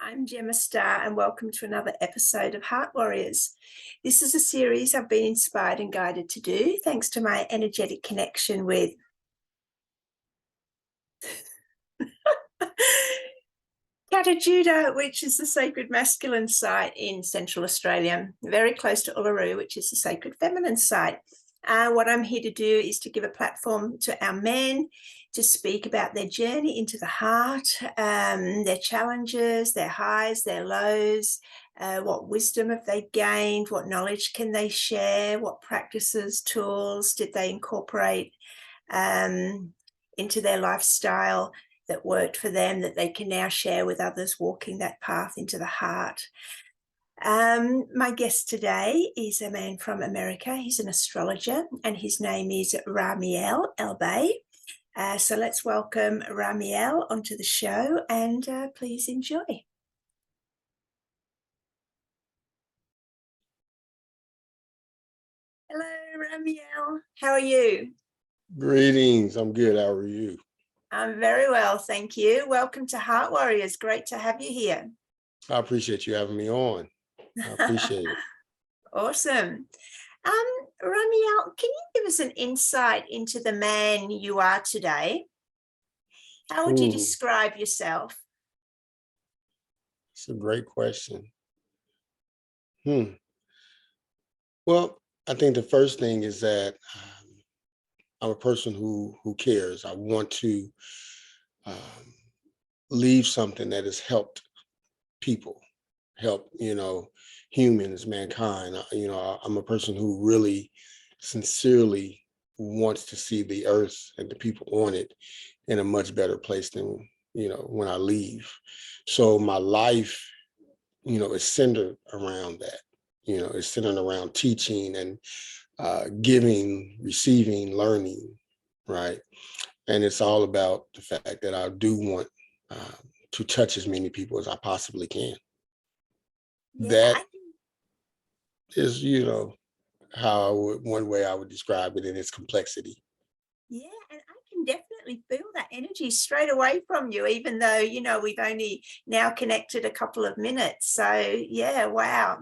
I'm Gemma Star, and welcome to another episode of Heart Warriors. This is a series I've been inspired and guided to do thanks to my energetic connection with Katajuda, which is the sacred masculine site in Central Australia, very close to Uluru, which is the sacred feminine site. What I'm here to do is to give a platform to our men to speak about their journey into the heart, their challenges, their highs, their lows, what wisdom have they gained, what knowledge can they share, what practices, tools did they incorporate into their lifestyle that worked for them that they can now share with others walking that path into the heart. My guest today is a man from America. He's an astrologer and his name is Rahme'el El Bey. So let's welcome Rahme'el onto the show and please enjoy. Hello, Rahme'el. How are you? Greetings. I'm good. How are you? I'm very well, thank you. Welcome to Heart Warriors. Great to have you here. I appreciate you having me on. I appreciate it. Awesome. Rahme'el, can you give us an insight into the man you are today? How would you describe yourself? It's a great question. Well, I think the first thing is that I'm a person who cares. I want to leave something that has helped people, help, humans, mankind. I'm a person who really sincerely wants to see the earth and the people on it in a much better place than, when I leave. So my life, is centered around that, it's centered around teaching and giving, receiving, learning, right? And it's all about the fact that I do want to touch as many people as I possibly can. Yeah, That is, how one way I would describe it in its complexity. Yeah, and I can definitely feel that energy straight away from you, even though, we've only now connected a couple of minutes. So yeah, wow.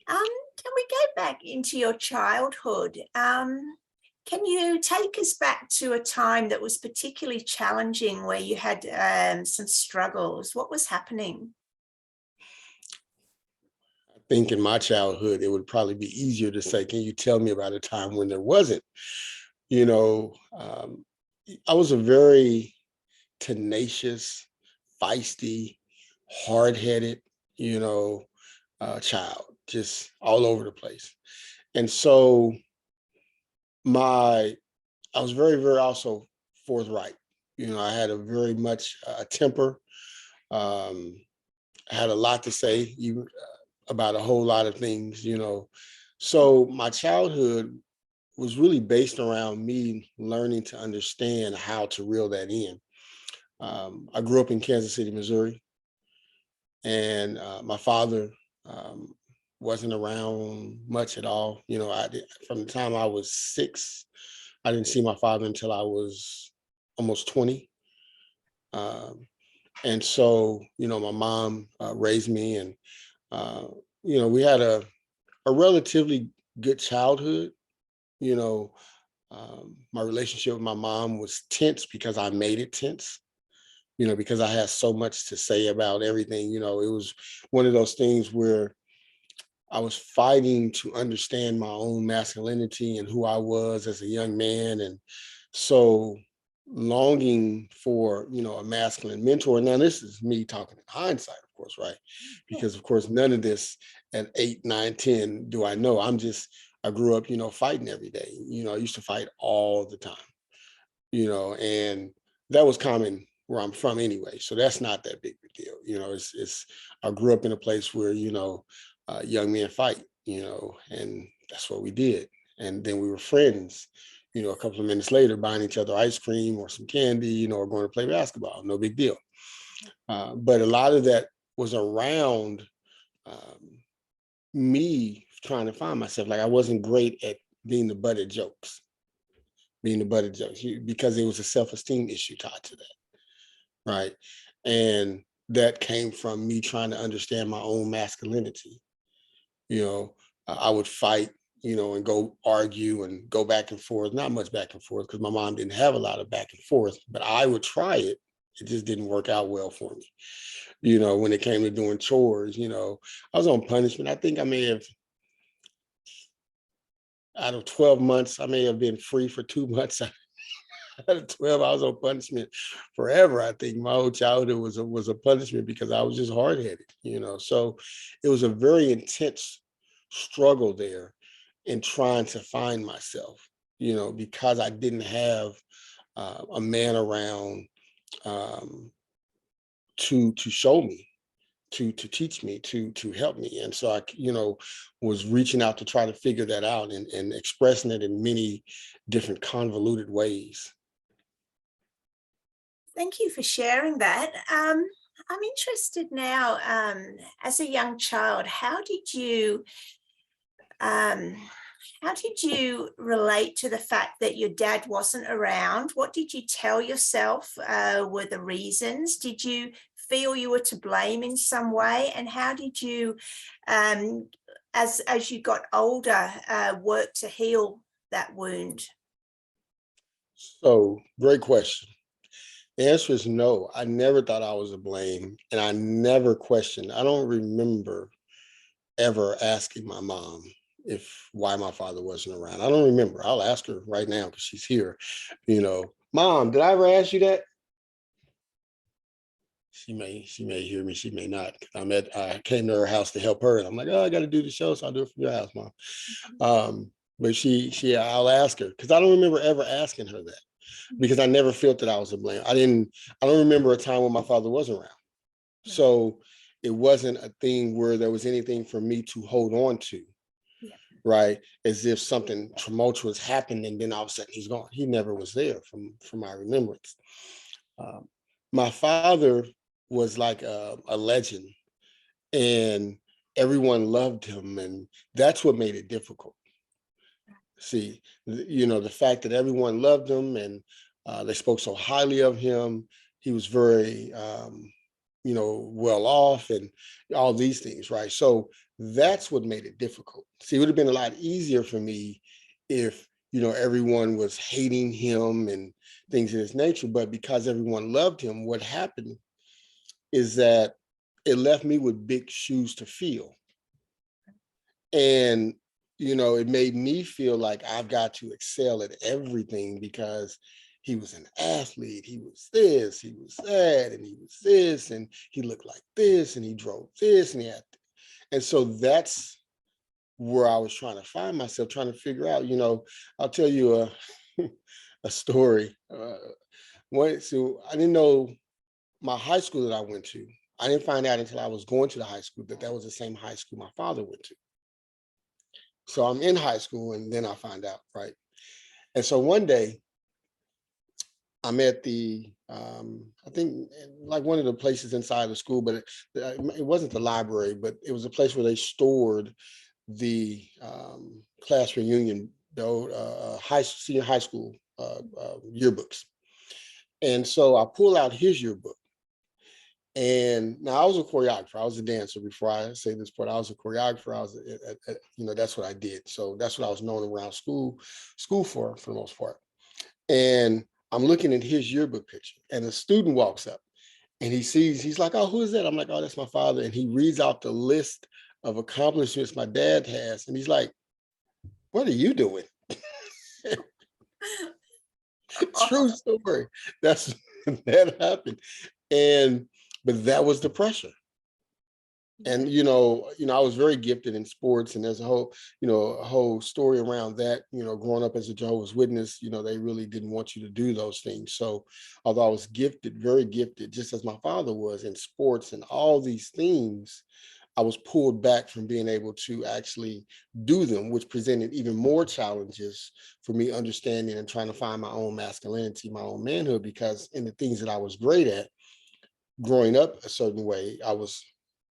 Can we go back into your childhood? Can you take us back to a time that was particularly challenging where you had some struggles? What was happening? I think in my childhood, it would probably be easier to say, can you tell me about a time when there wasn't? I was a very tenacious, feisty, hard-headed, child, just all over the place. And so I was very, very also forthright. I had a very much temper. I had a lot to say even about a whole lot of things, So my childhood was really based around me learning to understand how to reel that in. I grew up in Kansas City, Missouri, and my father wasn't around much at all. From the time I was 6, I didn't see my father until I was almost 20. And so, my mom raised me, and we had a relatively good childhood. My relationship with my mom was tense because I made it tense. Because I had so much to say about everything. It was one of those things where I was fighting to understand my own masculinity and who I was as a young man. And so longing for, a masculine mentor. Now, this is me talking in hindsight, of course, right? Because of course, none of this at 8, 9, 10 do I know. I grew up, fighting every day. I used to fight all the time, and that was common where I'm from anyway. So that's not that big a deal. I grew up in a place where, young men fight, and that's what we did. And then we were friends, a couple of minutes later, buying each other ice cream or some candy, or going to play basketball, no big deal. But a lot of that was around me trying to find myself. Like I wasn't great at being the butt of jokes, because it was a self-esteem issue tied to that. Right. And that came from me trying to understand my own masculinity. You know, I would fight, you know, and go argue and go back and forth, not much back and forth because my mom didn't have a lot of back and forth, but I would try it. It just didn't work out well for me. You know, when it came to doing chores, you know, I was on punishment. I think I may have, out of 12 months, I may have been free for 2 months. Out of 12, I was on punishment forever. I think my whole childhood was a punishment because I was just hard headed, you know. So it was a very intense struggle there in trying to find myself, you know, because I didn't have a man around um, to show me, to teach me, to help me. And so I, you know, was reaching out to try to figure that out and expressing it in many different convoluted ways. Thank you for sharing that. I'm interested now, as a young child, um, how did you relate to the fact that your dad wasn't around? What did you tell yourself were the reasons? Did you feel you were to blame in some way? And how did you, um, as you got older, work to heal that wound? So great question. The answer is no. I never thought I was to blame, and I never questioned. I don't remember ever asking my mom if why my father wasn't around. I don't remember. I'll ask her right now because she's here. You know, Mom, did I ever ask you that? She may hear me, she may not. I came to her house to help her, and I'm like, oh, I got to do the show, so I'll do it from your house, Mom. But I'll ask her because I don't remember ever asking her that because I never felt that I was to blame. I don't remember a time when my father wasn't around. So it wasn't a thing where there was anything for me to hold on to, Yeah. right? As if something tumultuous happened and then all of a sudden he's gone. He never was there from my remembrance. Um, my father was like a legend, and everyone loved him, and that's what made it difficult. See, you know, the fact that everyone loved him and they spoke so highly of him. He was very you know, well off and all these things, right? So that's what made it difficult. See, it would have been a lot easier for me if, you know, everyone was hating him and things of this nature. But because everyone loved him, what happened is that it left me with big shoes to fill. And, you know, it made me feel like I've got to excel at everything because he was an athlete. He was this, he was that, and he was this, and he looked like this, and he drove this, and he had. And so that's where I was trying to find myself, trying to figure out, you know, I'll tell you a, a story. So I didn't know my high school that I went to. I didn't find out until I was going to the high school that was the same high school my father went to. So I'm in high school and then I find out, right? And so one day I'm at the, I think like one of the places inside the school, but it wasn't the library, but it was a place where they stored the class reunion, senior high school yearbooks. And so I pull out his yearbook. And now I was a choreographer. I was a dancer before I say this part. I was a choreographer. I was, you know, that's what I did. So that's what I was known around school for the most part. And I'm looking at his yearbook picture, and a student walks up, and he's like, "Oh, who is that?" I'm like, "Oh, that's my father." And he reads out the list of accomplishments my dad has, and he's like, "What are you doing?" True story. That's that happened, and but that was the pressure. And I was very gifted in sports, and there's a whole story around that. Growing up as a Jehovah's Witness, they really didn't want you to do those things. So although I was gifted, very gifted, just as my father was in sports and all these things, I was pulled back from being able to actually do them, which presented even more challenges for me understanding and trying to find my own masculinity, my own manhood, because in the things that I was great at growing up a certain way, I was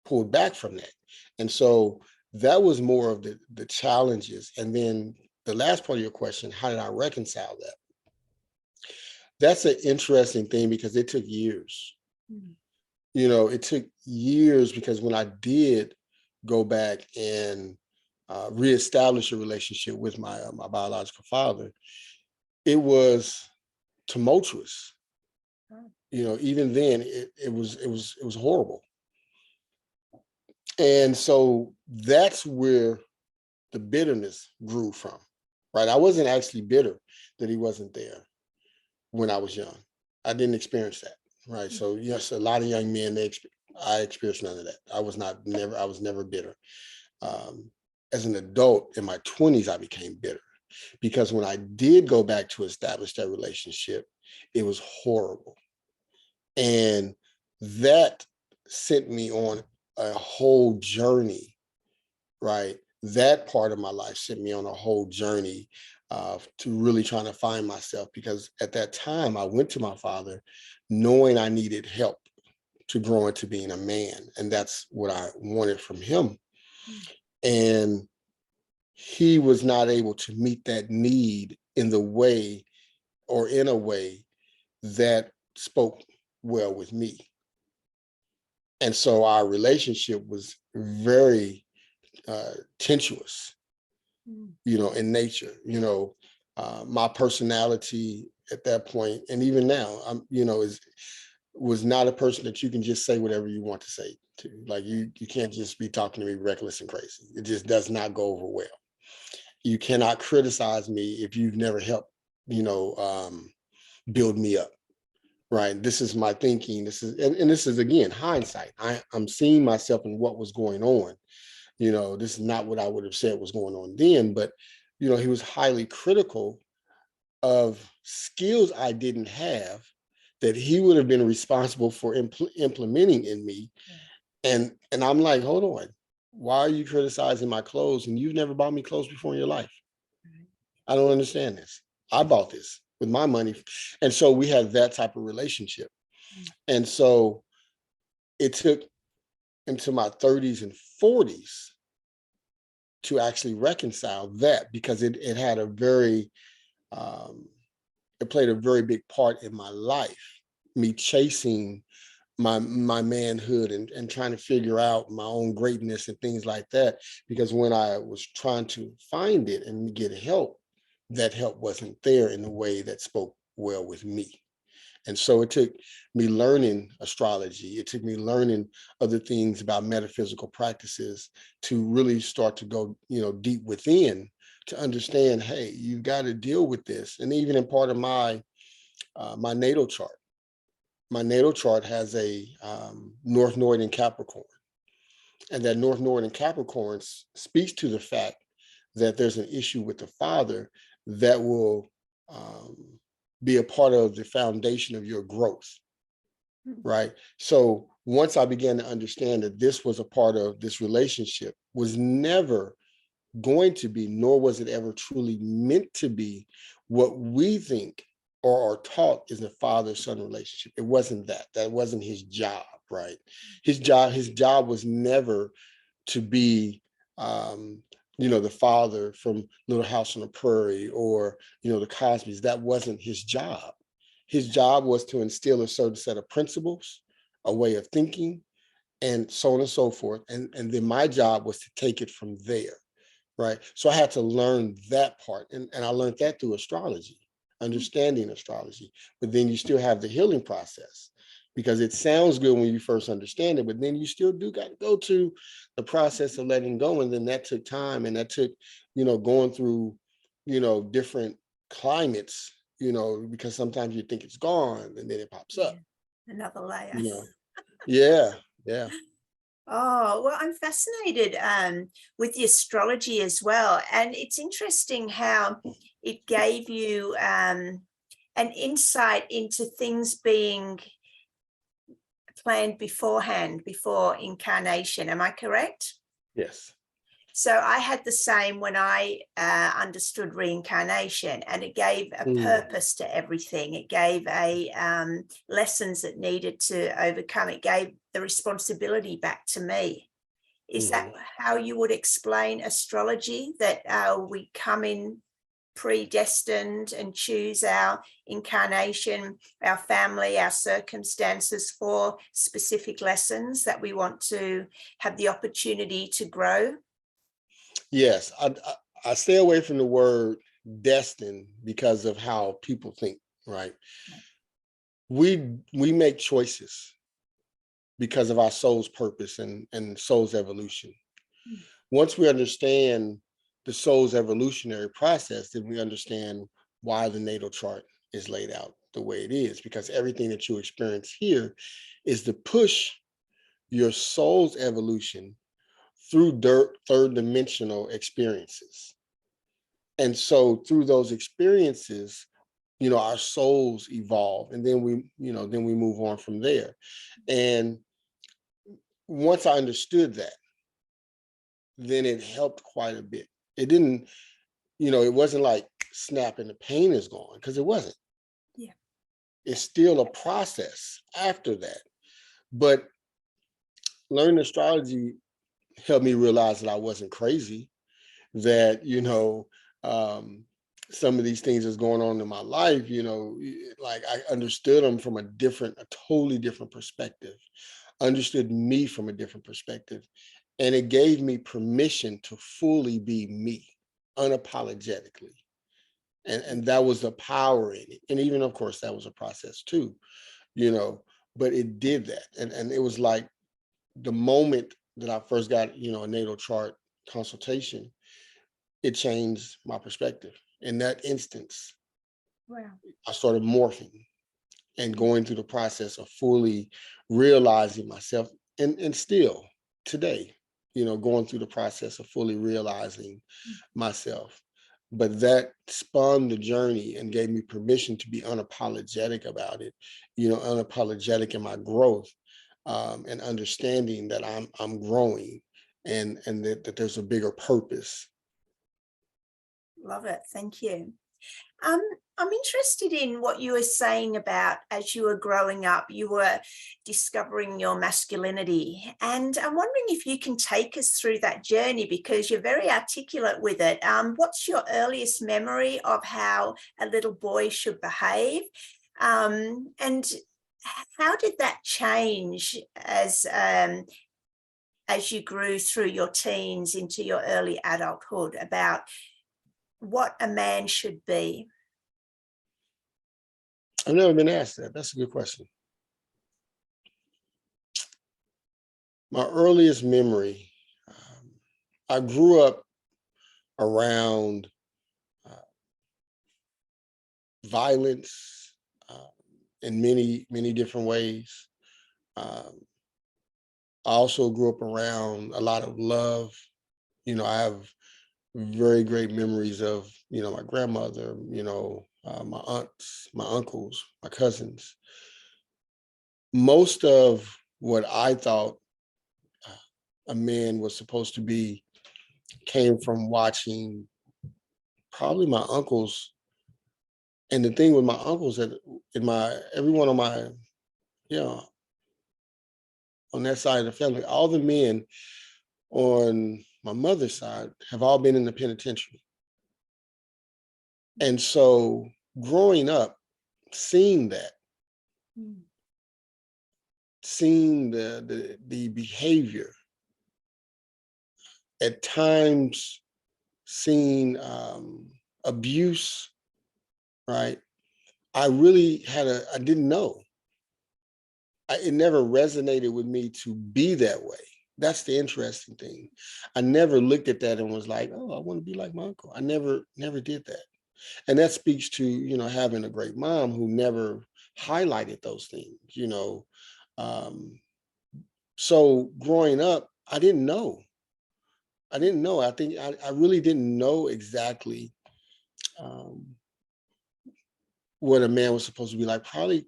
pulled back from that. And so that was more of the challenges. And then the last part of your question, how did I reconcile that? That's an interesting thing because it took years. it took years, because when I did go back and reestablish a relationship with my biological father, it was tumultuous. Even then, it was horrible. And so that's where the bitterness grew from, right? I wasn't actually bitter that he wasn't there when I was young. I didn't experience that, right? So yes, a lot of young men, I experienced none of that. I was never bitter. As an adult in my 20s, I became bitter, because when I did go back to establish that relationship, it was horrible. And that sent me on a whole journey, right? That part of my life sent me on a whole journey to really trying to find myself, because at that time I went to my father knowing I needed help to grow into being a man. And that's what I wanted from him. And he was not able to meet that need in the way, or in a way that spoke well with me. And so our relationship was very tenuous, in nature. My personality at that point, and even now, was not a person that you can just say whatever you want to say to. Like, you can't just be talking to me reckless and crazy. It just does not go over well. You cannot criticize me if you've never helped, build me up. Right. This is my thinking. And this is, again, hindsight. I'm seeing myself in what was going on. This is not what I would have said was going on then, but, he was highly critical of skills I didn't have that he would have been responsible for implementing in me. And I'm like, hold on, why are you criticizing my clothes? And you've never bought me clothes before in your life. I don't understand this. I bought this with my money. And so we had that type of relationship. And so it took into my 30s and 40s to actually reconcile that, because it had a very, it played a very big part in my life, me chasing my manhood and trying to figure out my own greatness and things like that. Because when I was trying to find it and get help, that help wasn't there in a way that spoke well with me. And so it took me learning astrology. It took me learning other things about metaphysical practices to really start to go, deep within, to understand, hey, you've got to deal with this. And even in part of my natal chart, has a North Node in Capricorn. And that North Node in Capricorn speaks to the fact that there's an issue with the father that will be a part of the foundation of your growth, right? So once I began to understand that this was a part of this relationship, was never going to be, nor was it ever truly meant to be, what we think or are taught is a father-son relationship. It wasn't that. That wasn't his job, right? His job was never to be the father from Little House on the Prairie, or, the Cosbys. That wasn't his job. His job was to instill a certain set of principles, a way of thinking, and so on and so forth. And then my job was to take it from there, right? So I had to learn that part. And I learned that through astrology, understanding astrology. But then you still have the healing process, because it sounds good when you first understand it, but then you still do got to go to the process of letting go. And then that took time, and that took, going through, different climates, because sometimes you think it's gone and then it pops up. Another layer. Yeah. Oh, well, I'm fascinated with the astrology as well. And it's interesting how it gave you an insight into things being planned beforehand, before incarnation. Am I correct? Yes. So I had the same when I understood reincarnation, and it gave a purpose to everything. It gave lessons that needed to overcome. It gave the responsibility back to me. Is that how you would explain astrology, that we come in predestined and choose our incarnation, our family, our circumstances for specific lessons that we want to have the opportunity to grow? Yes, I stay away from the word destined because of how people think, right? We make choices because of our soul's purpose and soul's evolution. Once we understand the soul's evolutionary process, then we understand why the natal chart is laid out the way it is, because everything that you experience here is to push your soul's evolution through third dimensional experiences. And so through those experiences, our souls evolve, and then we move on from there. And once I understood that, then it helped quite a bit. It didn't, it wasn't like snap and the pain is gone, because it wasn't. Yeah. It's still a process after that. But learning astrology helped me realize that I wasn't crazy, that, some of these things that's going on in my life, like I understood them from a totally different perspective, understood me from a different perspective. And it gave me permission to fully be me, unapologetically. And that was the power in it. And even, of course, that was a process too, but it did that. And it was like the moment that I first got, a natal chart consultation, it changed my perspective. In that instance, Wow. I started morphing and going through the process of fully realizing myself, and still today, going through the process of fully realizing myself. But that spun the journey and gave me permission to be unapologetic about it, unapologetic in my growth, and understanding that I'm growing, and that there's a bigger purpose. Love it. Thank you. Um, I'm interested in what you were saying about as you were growing up, you were discovering your masculinity. And I'm wondering if you can take us through that journey, because you're very articulate with it. What's your earliest memory of how a little boy should behave? And how did that change as you grew through your teens into your early adulthood, about what a man should be? I've never been asked that. That's a good question. My earliest memory, I grew up around violence in many, many different ways. I also grew up around a lot of love. I have very great memories of, my grandmother, my aunts, my uncles, my cousins. Most of what I thought a man was supposed to be came from watching probably my uncles. And the thing with my uncles, that everyone on my, on that side of the family, all the men on my mother's side have all been in the penitentiary. And so growing up, seeing that, seeing the behavior, at times seeing abuse, right? I didn't know. It never resonated with me to be that way. That's the interesting thing. I never looked at that and was like, oh, I want to be like my uncle. I never did that. And that speaks to, having a great mom who never highlighted those things, So growing up, I didn't know. I think I really didn't know exactly what a man was supposed to be like, probably,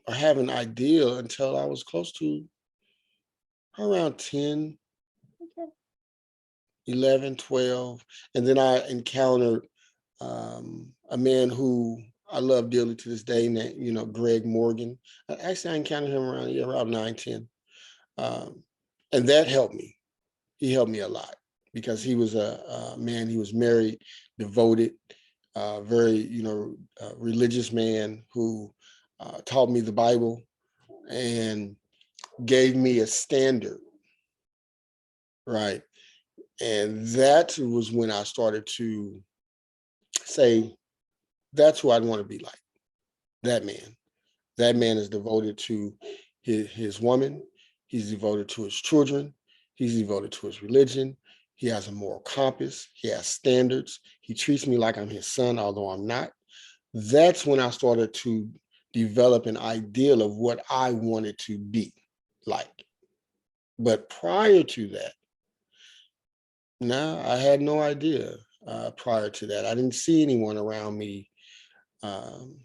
or have an idea, until I was close to around 10, 11, 12. And then I encountered a man who I love dearly to this day, named, Greg Morgan. Actually, I encountered him around 9, 10. And that helped me. He helped me a lot, because he was a man, he was married, devoted. very, religious man who taught me the Bible and gave me a standard, right? And that was when I started to say, that's who I'd want to be like. That man. That man is devoted to his woman. He's devoted to his children. He's devoted to his religion. He has a moral compass. He has standards. He treats me like I'm his son, although I'm not. That's when I started to develop an ideal of what I wanted to be like. But prior to that, no, I had no idea. Prior to that, I didn't see anyone around me um,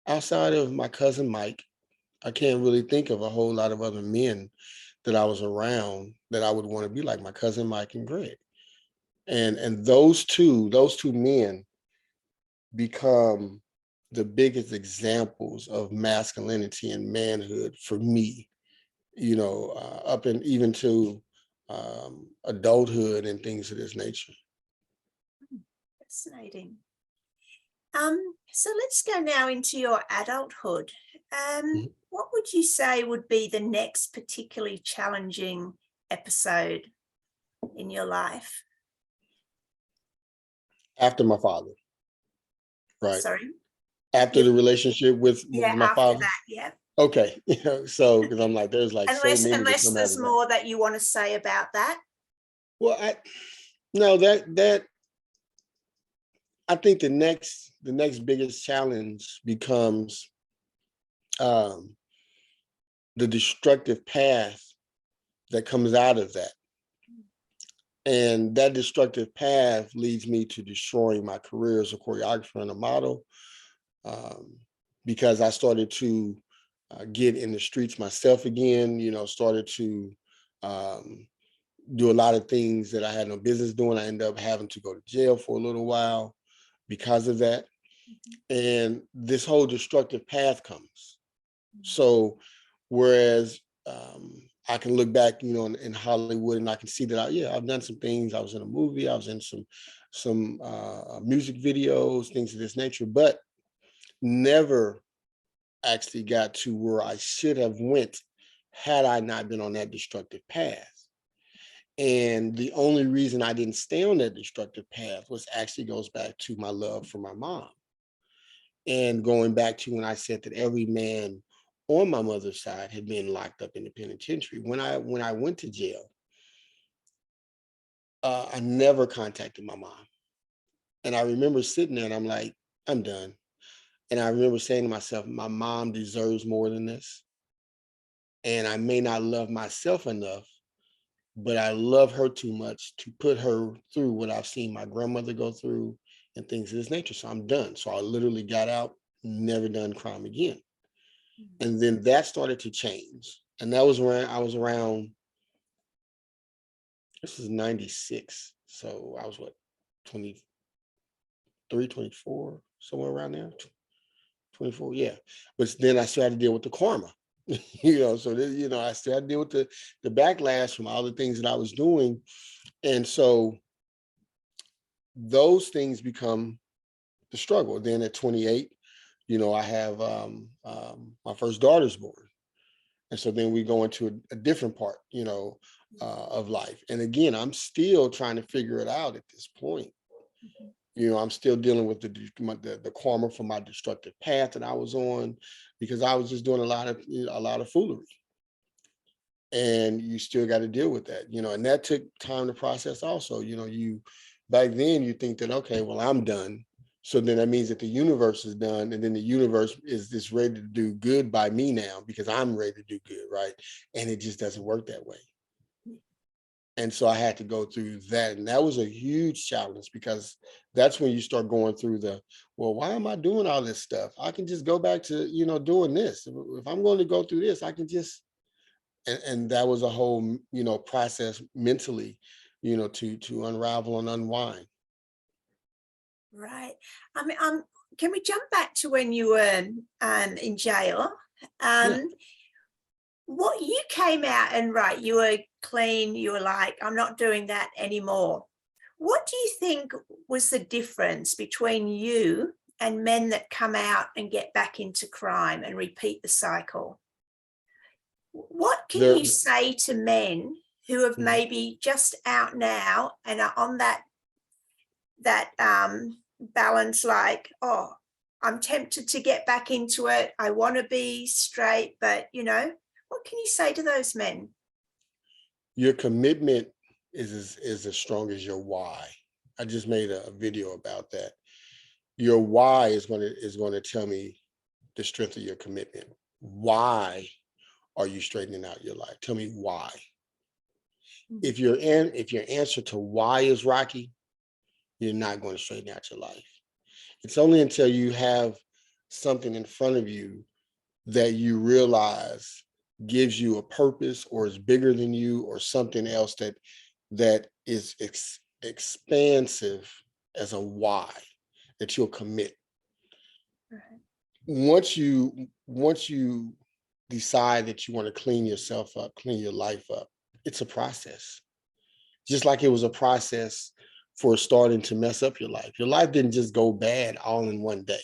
outside of my cousin Mike. I can't really think of a whole lot of other men that I was around that I would want to be like my cousin Mike and Greg. And those two men become the biggest examples of masculinity and manhood for me, up and even to adulthood and things of this nature. Fascinating. So let's go now into your adulthood. Mhm. What would you say would be the next particularly challenging episode in your life? After my father, right? Sorry. After Yeah, the relationship with yeah, my after father. that, yeah. Okay, so because I'm like, there's like so many that Unless come out there's of that. more that you want to say about that. Well, no, I think the next biggest challenge becomes um, the destructive path that comes out of that. And that destructive path leads me to destroying my career as a choreographer and a model, um, because I started to get in the streets myself again, started to um, do a lot of things that I had no business doing. I ended up having to go to jail for a little while because of that. And this whole destructive path comes. So whereas I can look back, in Hollywood, and I can see that I've done some things. I was in a movie, I was in some music videos, things of this nature, but never actually got to where I should have went had I not been on that destructive path. And the only reason I didn't stay on that destructive path was actually goes back to my love for my mom. And going back to when I said that every man on my mother's side had been locked up in the penitentiary. When I went to jail, I never contacted my mom. And I remember sitting there and I'm like, I'm done. And I remember saying to myself, my mom deserves more than this. And I may not love myself enough, but I love her too much to put her through what I've seen my grandmother go through and things of this nature. So I'm done. So I literally got out, never done crime again. And then that started to change. And that was when I was around, this is 96. So I was what, 23, 24, somewhere around there. 24, yeah. But then I still had to deal with the karma. So I still had to deal with the backlash from all the things that I was doing. And so those things become the struggle. Then at 28, I have my first daughter's born. And so then we go into a different part, of life. And again, I'm still trying to figure it out at this point. I'm still dealing with the karma from my destructive path that I was on, because I was just doing a lot of foolery. And you still got to deal with that, and that took time to process also. You back then you think that, okay, well, I'm done. So then that means that the universe is done, and then the universe is just ready to do good by me now because I'm ready to do good, right? And it just doesn't work that way. And so I had to go through that. And that was a huge challenge, because that's when you start going through well, why am I doing all this stuff? I can just go back to, doing this. If I'm going to go through this, I can just, and that was a whole, process mentally, to unravel and unwind. Right. I mean, can we jump back to when you were in jail? Yeah. What you came out and right, you were clean. You were like, I'm not doing that anymore. What do you think was the difference between you and men that come out and get back into crime and repeat the cycle? What can There, you say to men who have Mhm. maybe just out now and are on that balance, like, oh, I'm tempted to get back into it. I want to be straight, but what can you say to those men? Your commitment is as strong as your why. I just made a video about that. Your why is going to tell me the strength of your commitment. Why are you straightening out your life? Tell me why. Mm. If your answer to why is rocky, you're not going to straighten out your life. It's only until you have something in front of you that you realize gives you a purpose or is bigger than you or something else that is expansive as a why that you'll commit. Right. Once you decide that you want to clean yourself up, clean your life up, it's a process. Just like it was a process for starting to mess up your life. Your life didn't just go bad all in one day,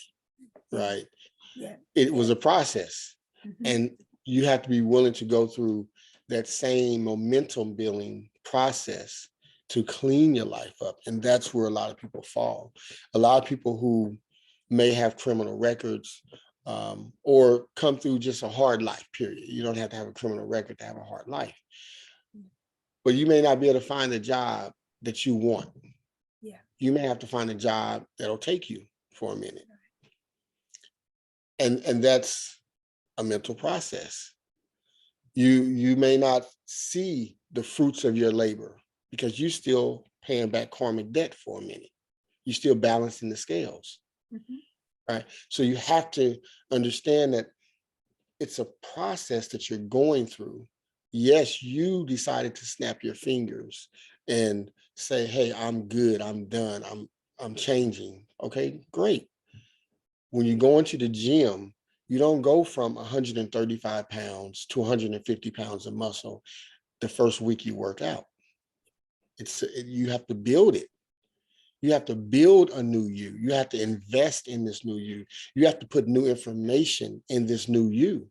Yeah. right? Yeah. It was a process. Mhm. And you have to be willing to go through that same momentum building process to clean your life up. And that's where a lot of people fall. A lot of people who may have criminal records, or come through just a hard life, period. You don't have to have a criminal record to have a hard life. But you may not be able to find the job that you want. Yeah. You may have to find a job that'll take you for a minute. And that's a mental process. You may not see the fruits of your labor because you're still paying back karmic debt for a minute. You're still balancing the scales, Mhm. right? So you have to understand that it's a process that you're going through. Yes, you decided to snap your fingers and say, "Hey, I'm good. I'm done. I'm changing." Okay, great. When you go into the gym, you don't go from 135 pounds to 150 pounds of muscle the first week you work out. You have to build it. You have to build a new you. You have to invest in this new you. You have to put new information in this new you.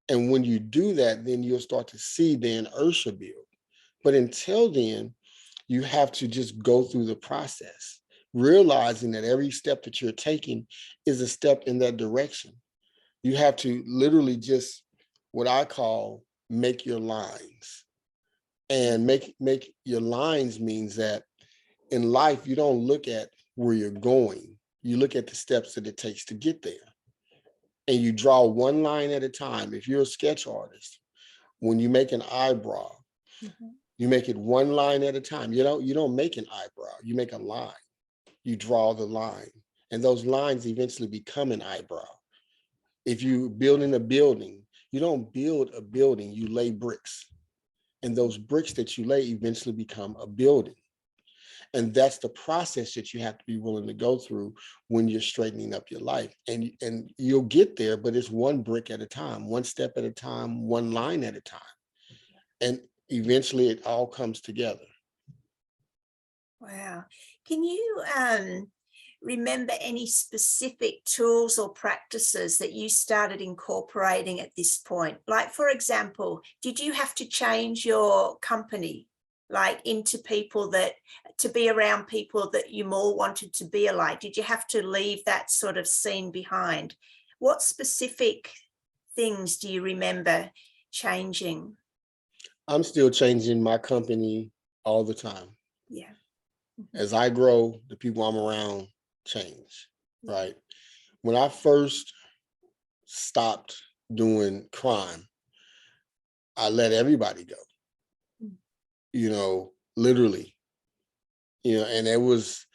And when you do that, then you'll start to see the inertia build. But until then, you have to just go through the process, realizing that every step that you're taking is a step in that direction. You have to literally just what I call make your lines. And make your lines means that in life, you don't look at where you're going. You look at the steps that it takes to get there. And you draw one line at a time. If you're a sketch artist, when you make an eyebrow, Mhm. you make it one line at a time. You don't make an eyebrow, you make a line. You draw the line. And those lines eventually become an eyebrow. If you building a building, you don't build a building, you lay bricks. And those bricks that you lay eventually become a building. And that's the process that you have to be willing to go through when you're straightening up your life. And you'll get there, but it's one brick at a time, one step at a time, one line at a time. And eventually it all comes together. Wow. Can you remember any specific tools or practices that you started incorporating at this point? Like, for example, did you have to change your company, like into people that, to be around people that you more wanted to be alike? Did you have to leave that sort of scene behind? What specific things do you remember changing? I'm still changing my company all the time. Yeah. Mhm. As I grow, the people I'm around change, Yeah. right? When I first stopped doing crime, I let everybody go, Mm. literally, and it was,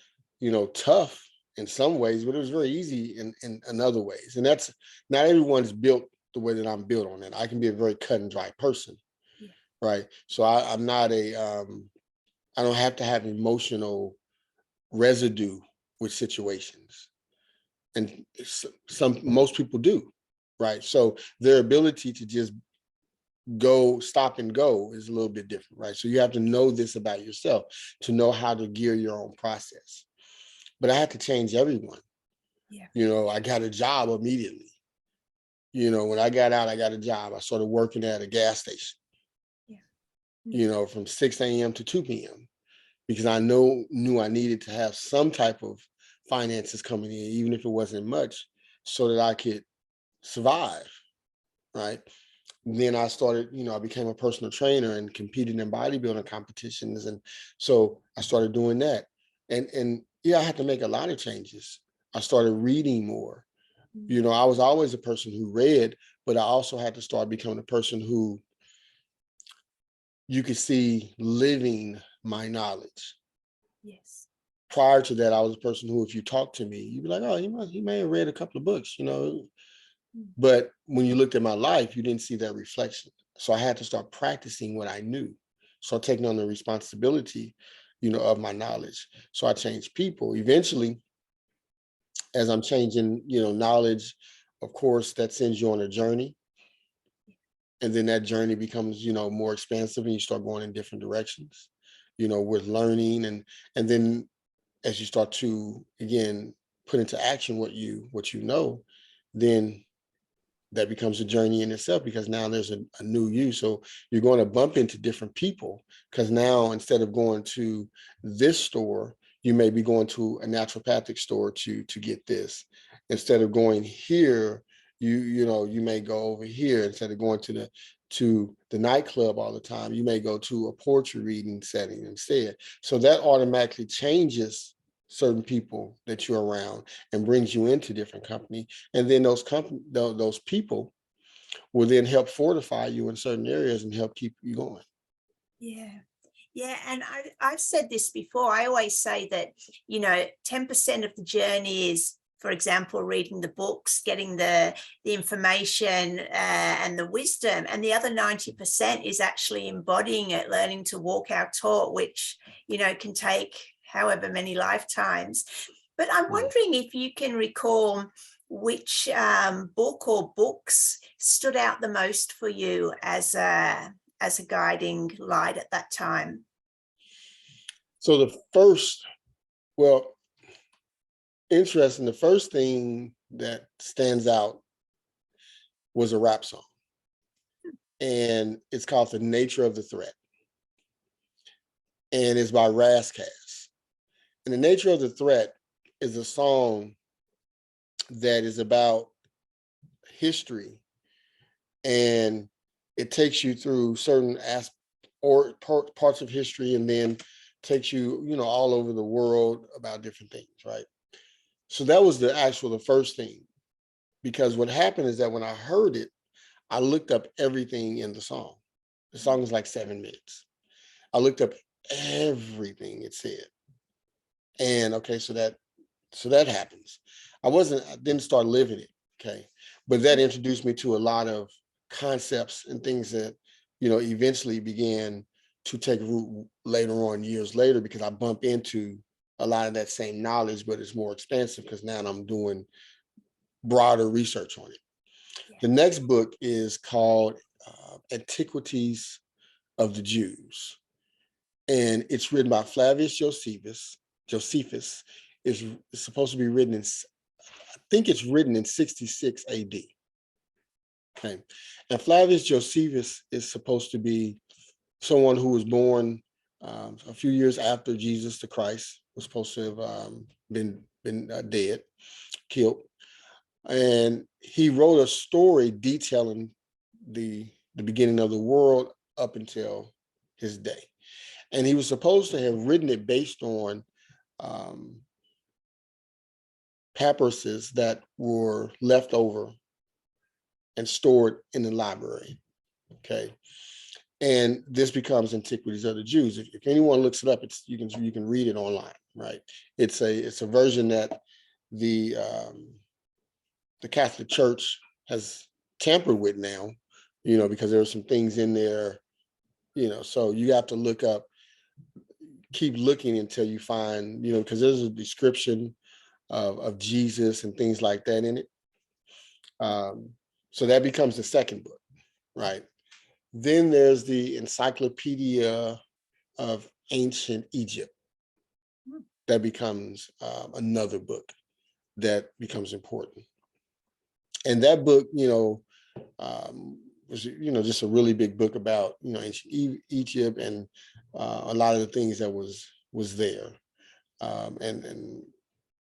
tough in some ways, but it was very easy in other ways. And that's not everyone's built the way that I'm built on it. I can be a very cut and dry person, Yeah. right? So I'm not I don't have to have emotional residue with situations. And most people do, right? So their ability to just go, stop and go is a little bit different, right? So you have to know this about yourself to know how to gear your own process. But I had to change everyone. Yeah. I got a job immediately. When I got out, I got a job. I started working at a gas station, from 6 a.m. to 2 p.m. because I knew I needed to have some type of finances coming in, even if it wasn't much, so that I could survive, right? Then I started, I became a personal trainer and competed in bodybuilding competitions. And so I started doing that. And yeah, I had to make a lot of changes. I started reading more. I was always a person who read, but I also had to start becoming a person who you could see living my knowledge. Yes. Prior to that, I was a person who, if you talk to me, you'd be like, oh, he may have read a couple of books, But when you looked at my life, you didn't see that reflection. So I had to start practicing what I knew. So taking on the responsibility, of my knowledge. So I changed people. Eventually, as I'm changing, knowledge, of course, that sends you on a journey. And then that journey becomes, more expansive and you start going in different directions, with learning. And then as you start to, again, put into action what you know, then that becomes a journey in itself, because now there's a new you. So you're going to bump into different people, because now instead of going to this store, you may be going to a naturopathic store to get this. Instead of going here, you may go over here. Instead of going to the nightclub all the time, you may go to a poetry reading setting instead. So that automatically changes certain people that you're around and brings you into different company. And then those people will then help fortify you in certain areas and help keep you going. Yeah. Yeah. And I've said this before. I always say that, 10% of the journey is, for example, reading the books, getting the information and the wisdom. And the other 90% is actually embodying it, learning to walk our talk, which, can take however many lifetimes. But I'm wondering if you can recall which book or books stood out the most for you as a guiding light at that time. So the first thing that stands out was a rap song. And it's called The Nature of the Threat. And it's by Razzcast. And The Nature of the Threat is a song that is about history, and it takes you through certain parts of history, and then takes you, all over the world about different things, right? So that was the first thing, because what happened is that when I heard it, I looked up everything in the song. The song is like 7 minutes. I looked up everything it said. And okay, so that happens. I didn't start living it, okay? But that introduced me to a lot of concepts and things that, eventually began to take root later on, years later, because I bump into a lot of that same knowledge, but it's more expansive because now I'm doing broader research on it. Yeah. The next book is called Antiquities of the Jews. And it's written by Flavius Josephus. Josephus is supposed to be written I think it's written in 66 AD. Okay. And Flavius Josephus is supposed to be someone who was born a few years after Jesus the Christ was supposed to have been dead, killed. And he wrote a story detailing the beginning of the world up until his day. And he was supposed to have written it based on papyruses that were left over and stored in the library. Okay. And this becomes Antiquities of the Jews. If anyone looks it up, you can read it online, right? It's a version that the Catholic Church has tampered with now, because there are some things in there, so you have to look up, keep looking until you find, because there's a description of Jesus and things like that in it. So that becomes the second book, right? Then there's the Encyclopedia of Ancient Egypt. That becomes another book that becomes important. And that book, was, just a really big book about, ancient Egypt and a lot of the things that was there, and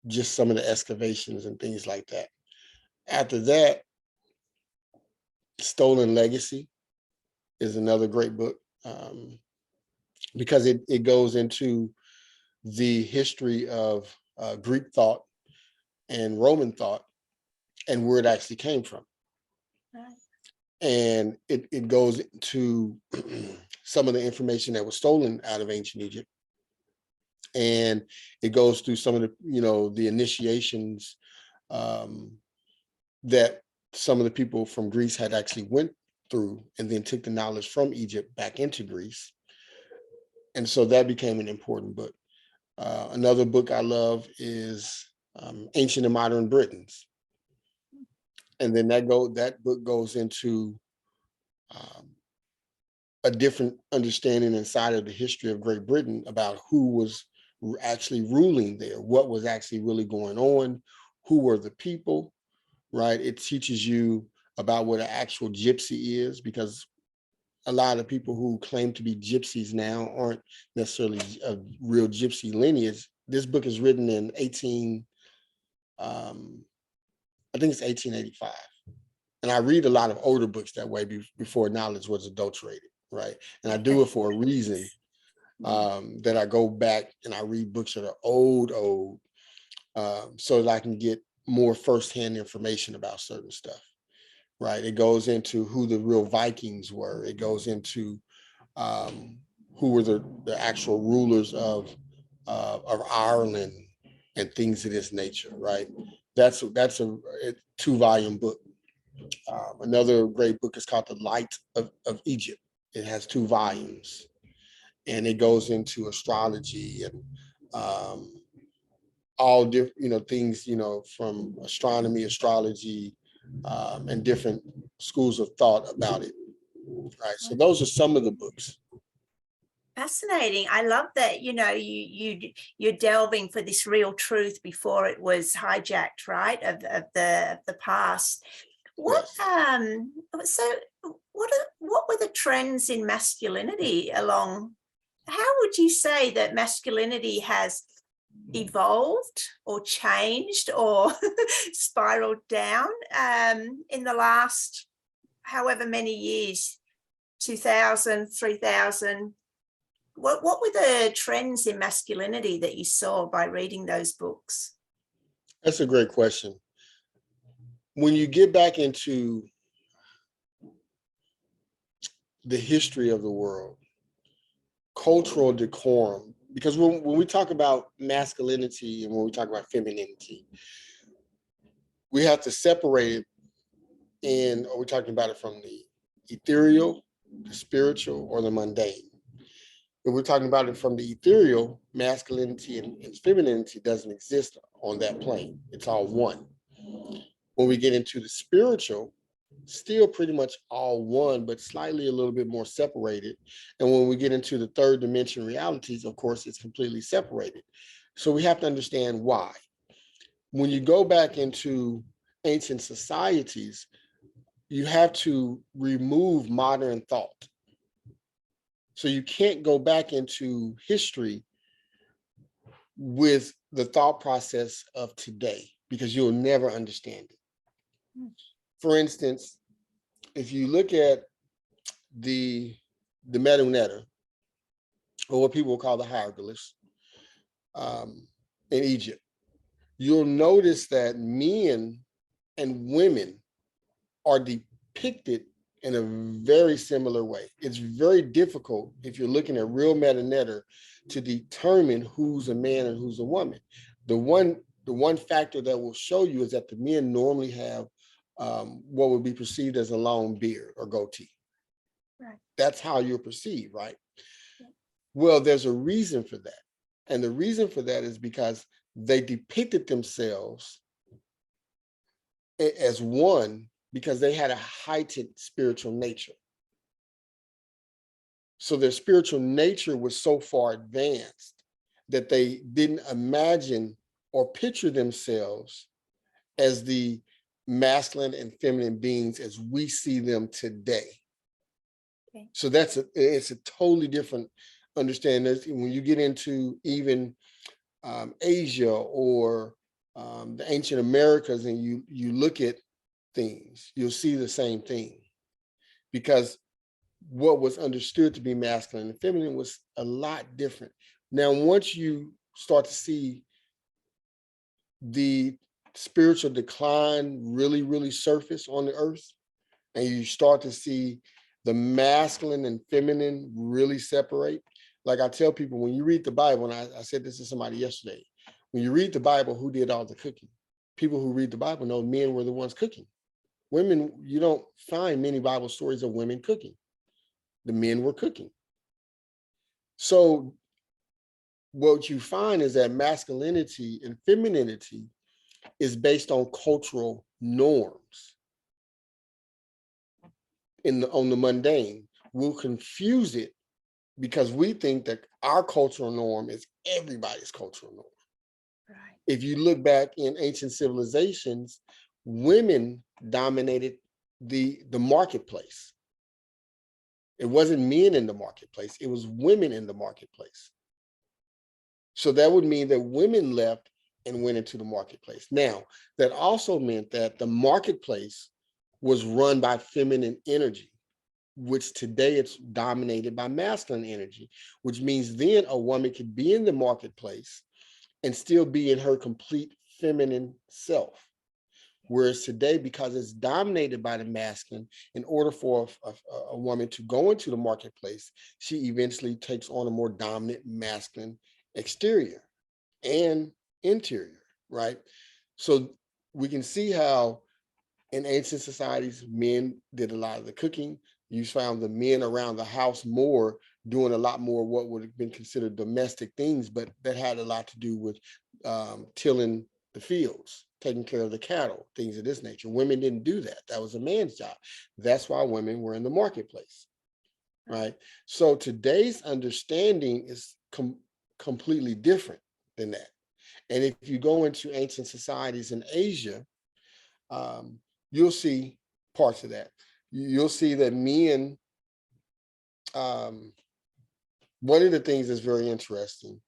just some of the excavations and things like that. After that, Stolen Legacy is another great book, because it goes into the history of Greek thought and Roman thought and where it actually came from. Right. And it goes to some of the information that was stolen out of ancient Egypt. And it goes through some of the initiations that some of the people from Greece had actually went through and then took the knowledge from Egypt back into Greece. And so that became an important book. Another book I love is Ancient and Modern Britons. And then that book goes into a different understanding inside of the history of Great Britain about who was actually ruling there, what was actually really going on, who were the people, right? It teaches you about what an actual gypsy is, because a lot of people who claim to be gypsies now aren't necessarily a real gypsy lineage. This book is written in I think it's 1885. And I read a lot of older books that way before knowledge was adulterated, right? And I do it for a reason, that I go back and I read books that are old, so that I can get more firsthand information about certain stuff, right? It goes into who the real Vikings were. It goes into who were the actual rulers of Ireland and things of this nature, right? That's a 2-volume book. Another great book is called The Light of Egypt. It has 2 volumes, and it goes into astrology and all different, things, from astronomy, astrology, and different schools of thought about it. Right. So those are some of the books. Fascinating. I love that, you're delving for this real truth before it was hijacked, right? Of the past. What Yes. so what were the trends in masculinity along? How would you say that masculinity has evolved or changed or spiraled down in the last however many years, 2000, 3000? What were the trends in masculinity that you saw by reading those books? That's a great question. When you get back into the history of the world, cultural decorum, because when we talk about masculinity and when we talk about femininity, we have to separate it are we talking about it from the ethereal, the spiritual, or the mundane? If we're talking about it from the ethereal, masculinity and femininity doesn't exist on that plane. It's all one. When we get into the spiritual, still pretty much all one, but slightly a little bit more separated. And when we get into the third dimension realities, of course, it's completely separated. So we have to understand why. When you go back into ancient societies, you have to remove modern thought. So you can't go back into history with the thought process of today, because you'll never understand it. For instance, if you look at the Medu Neter, or what people call the hieroglyphs, in Egypt, you'll notice that men and women are depicted in a very similar way. It's very difficult, if you're looking at real Medu Neter, to determine who's a man and who's a woman. The one factor that will show you is that the men normally have what would be perceived as a long beard or goatee. Right. That's how you're perceived, right? Yeah. Well, there's a reason for that. And the reason for that is because they depicted themselves as one because they had a heightened spiritual nature. So their spiritual nature was so far advanced that they didn't imagine or picture themselves as the masculine and feminine beings as we see them today. Okay. So it's a totally different understanding. When you get into even Asia or the ancient Americas, and you look at things, you'll see the same thing, because what was understood to be masculine and feminine was a lot different. Now, once you start to see the spiritual decline really surface on the earth, and you start to see the masculine and feminine really separate. Like I tell people, when you read the Bible, and I said this to somebody yesterday, when you read the Bible, who did all the cooking? People who read the Bible know men were the ones cooking. Women, you don't find many Bible stories of women cooking. The men were cooking. So what you find is that masculinity and femininity is based on cultural norms. On the mundane, we'll confuse it because we think that our cultural norm is everybody's cultural norm. Right. If you look back in ancient civilizations, women dominated the marketplace. It wasn't men in the marketplace, it was women in the marketplace. So that would mean that women left and went into the marketplace. Now, that also meant that the marketplace was run by feminine energy, which today it's dominated by masculine energy, which means then a woman could be in the marketplace and still be in her complete feminine self. Whereas today, because it's dominated by the masculine, in order for a woman to go into the marketplace, she eventually takes on a more dominant masculine exterior and interior, right? So we can see how in ancient societies, men did a lot of the cooking. You found the men around the house more, doing a lot more what would have been considered domestic things, but that had a lot to do with tilling the fields, taking care of the cattle, things of this nature. Women didn't do that. That was a man's job. That's why women were in the marketplace, right? So today's understanding is completely different than that. And if you go into ancient societies in Asia, you'll see parts of that. You'll see that men, one of the things that's very interesting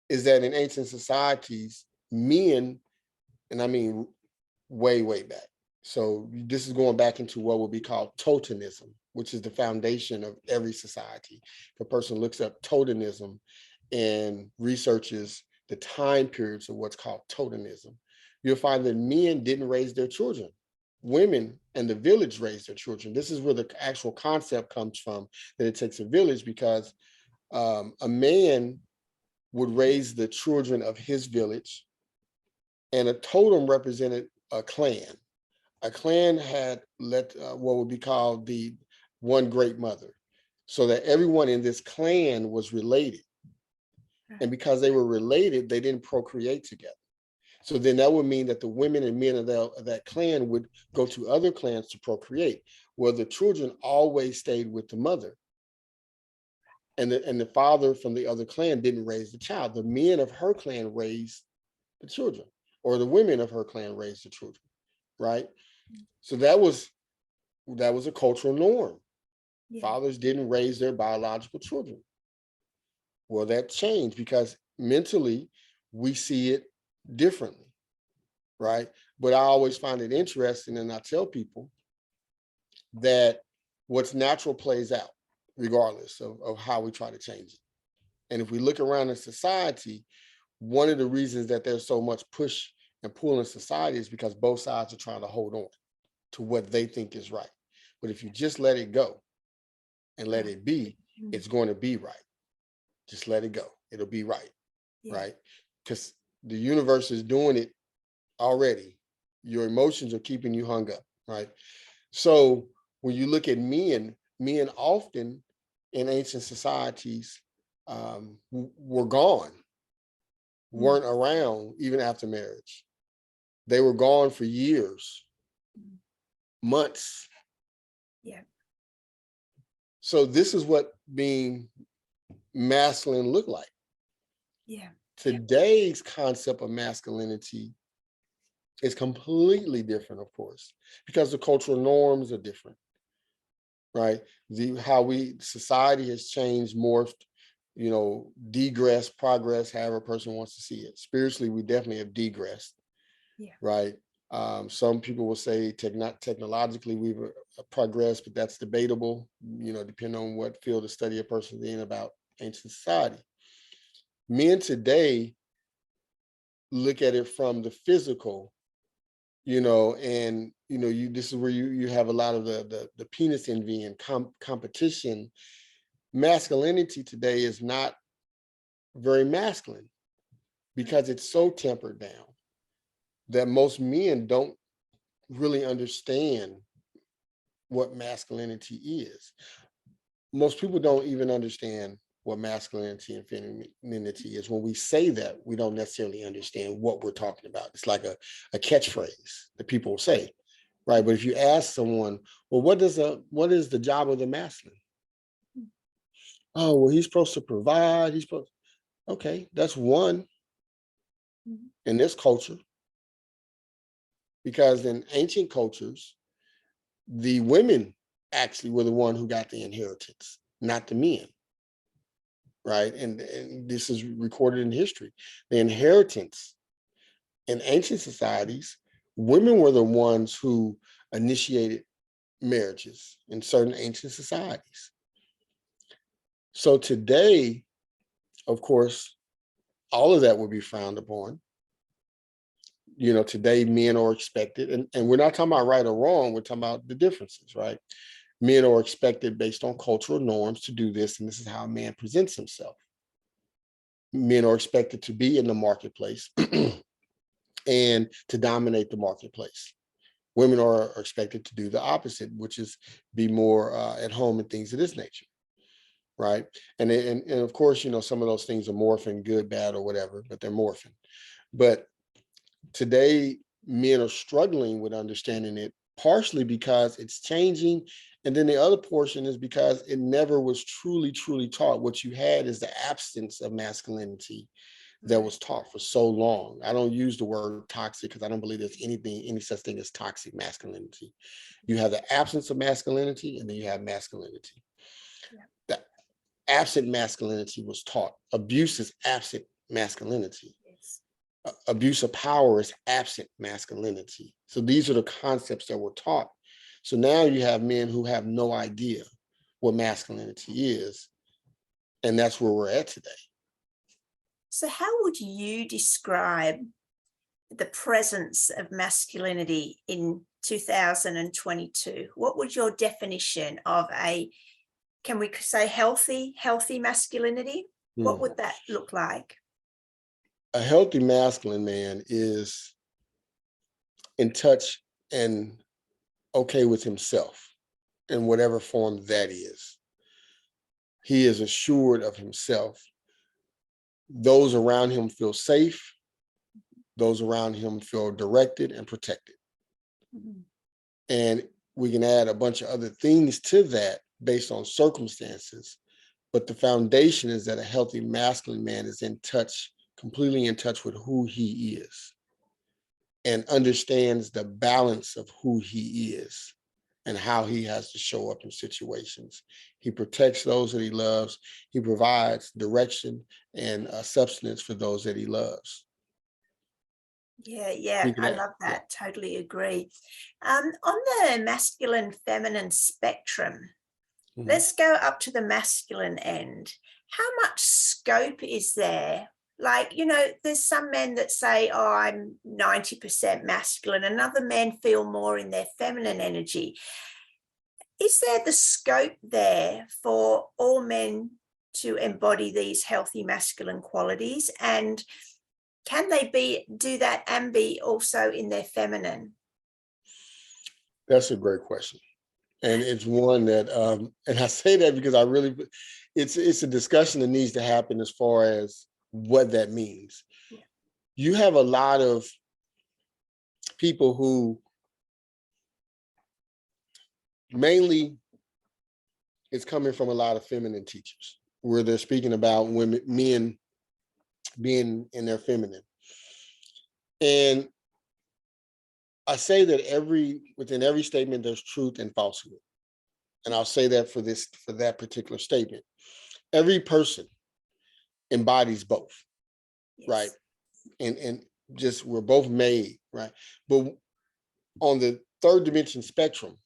is that in ancient societies, men, and I mean way back. So this is going back into what would be called totemism, which is the foundation of every society. If a person looks up totemism and researches the time periods of what's called totemism, you'll find that men didn't raise their children. Women and the village raised their children. This is where the actual concept comes from, that it takes a village, because a man would raise the children of his village, and a totem represented a clan. A clan had what would be called the one great mother, so that everyone in this clan was related. And because they were related, they didn't procreate together. So then that would mean that the women and men of that clan would go to other clans to procreate. Well, the children always stayed with the mother. And the father from the other clan didn't raise the child. The men of her clan raised the children, or the women of her clan raised the children, right? So that was a cultural norm. Yeah. Fathers didn't raise their biological children. Well, that changed because mentally we see it differently, right? But I always find it interesting, and I tell people that what's natural plays out regardless of how we try to change it. And if we look around in society, one of the reasons that there's so much push and pull in society is because both sides are trying to hold on to what they think is right. But if you just let it go and let it be, it's going to be right. Just let it go. It'll be right, right? Because the universe is doing it already. Your emotions are keeping you hung up, right? So when you look at men often in ancient societies were gone, weren't around even after marriage. They were gone for years, months. Yeah. So this is what being masculine look like. Yeah. Today's concept of masculinity is completely different, of course, because the cultural norms are different, right? How society has changed, morphed, degressed, progress, however a person wants to see it. Spiritually, we definitely have degressed, right? Some people will say technologically we've progressed, but that's debatable, depending on what field of study a person's in about ancient society. Men today look at it from the physical, and this is where you have a lot of the penis envy and competition. Masculinity today is not very masculine because it's so tempered down that most men don't really understand what masculinity is. Most people don't even understand what masculinity and femininity is. When we say that, we don't necessarily understand what we're talking about. It's like a catchphrase that people say, right? But if you ask someone, well, what is the job of the masculine? Oh, well, he's supposed to provide. Okay, that's one in this culture. Because in ancient cultures, the women actually were the one who got the inheritance, not the men, right? And this is recorded in history. The inheritance in ancient societies, women were the ones who initiated marriages in certain ancient societies. So today, of course, all of that would be frowned upon. Today men are expected, and we're not talking about right or wrong, we're talking about the differences, right? Men are expected based on cultural norms to do this, and this is how a man presents himself. Men are expected to be in the marketplace and to dominate the marketplace. Women are expected to do the opposite, which is be more at home and things of this nature, right? And of course, some of those things are morphing, good, bad, or whatever, but they're morphing. But today, men are struggling with understanding it, partially because it's changing. And then the other portion is because it never was truly, truly taught. What you had is the absence of masculinity that was taught for so long. I don't use the word toxic because I don't believe there's any such thing as toxic masculinity. You have the absence of masculinity, and then you have masculinity. The absent masculinity was taught. Abuse is absent masculinity. Abuse of power is absent masculinity. So these are the concepts that were taught. So now you have men who have no idea what masculinity is. And that's where we're at today. So how would you describe the presence of masculinity in 2022? What would your definition of can we say healthy masculinity? What would that look like? A healthy masculine man is in touch and okay with himself in whatever form that is. He is assured of himself. Those around him feel safe. Those around him feel directed and protected. And we can add a bunch of other things to that based on circumstances. But the foundation is that a healthy masculine man is completely in touch with who he is and understands the balance of who he is and how he has to show up in situations. He protects those that he loves. He provides direction and substance for those that he loves. Yeah, I love that. Yeah. Totally agree. On the masculine feminine spectrum, let's go up to the masculine end. How much scope is there? Like, there's some men that say, oh, I'm 90% masculine, and other men feel more in their feminine energy. Is there the scope there for all men to embody these healthy masculine qualities? And can they do that and be also in their feminine? That's a great question. And it's one that, and I say that because it's a discussion that needs to happen as far as what that means. Yeah. You have a lot of people who mainly it's coming from a lot of feminine teachers where they're speaking about men being in their feminine. And I say that within every statement, there's truth and falsehood. And I'll say that for that particular statement. Every person embodies both, Yes. right? And just we're both made, right? But on the third dimension spectrum,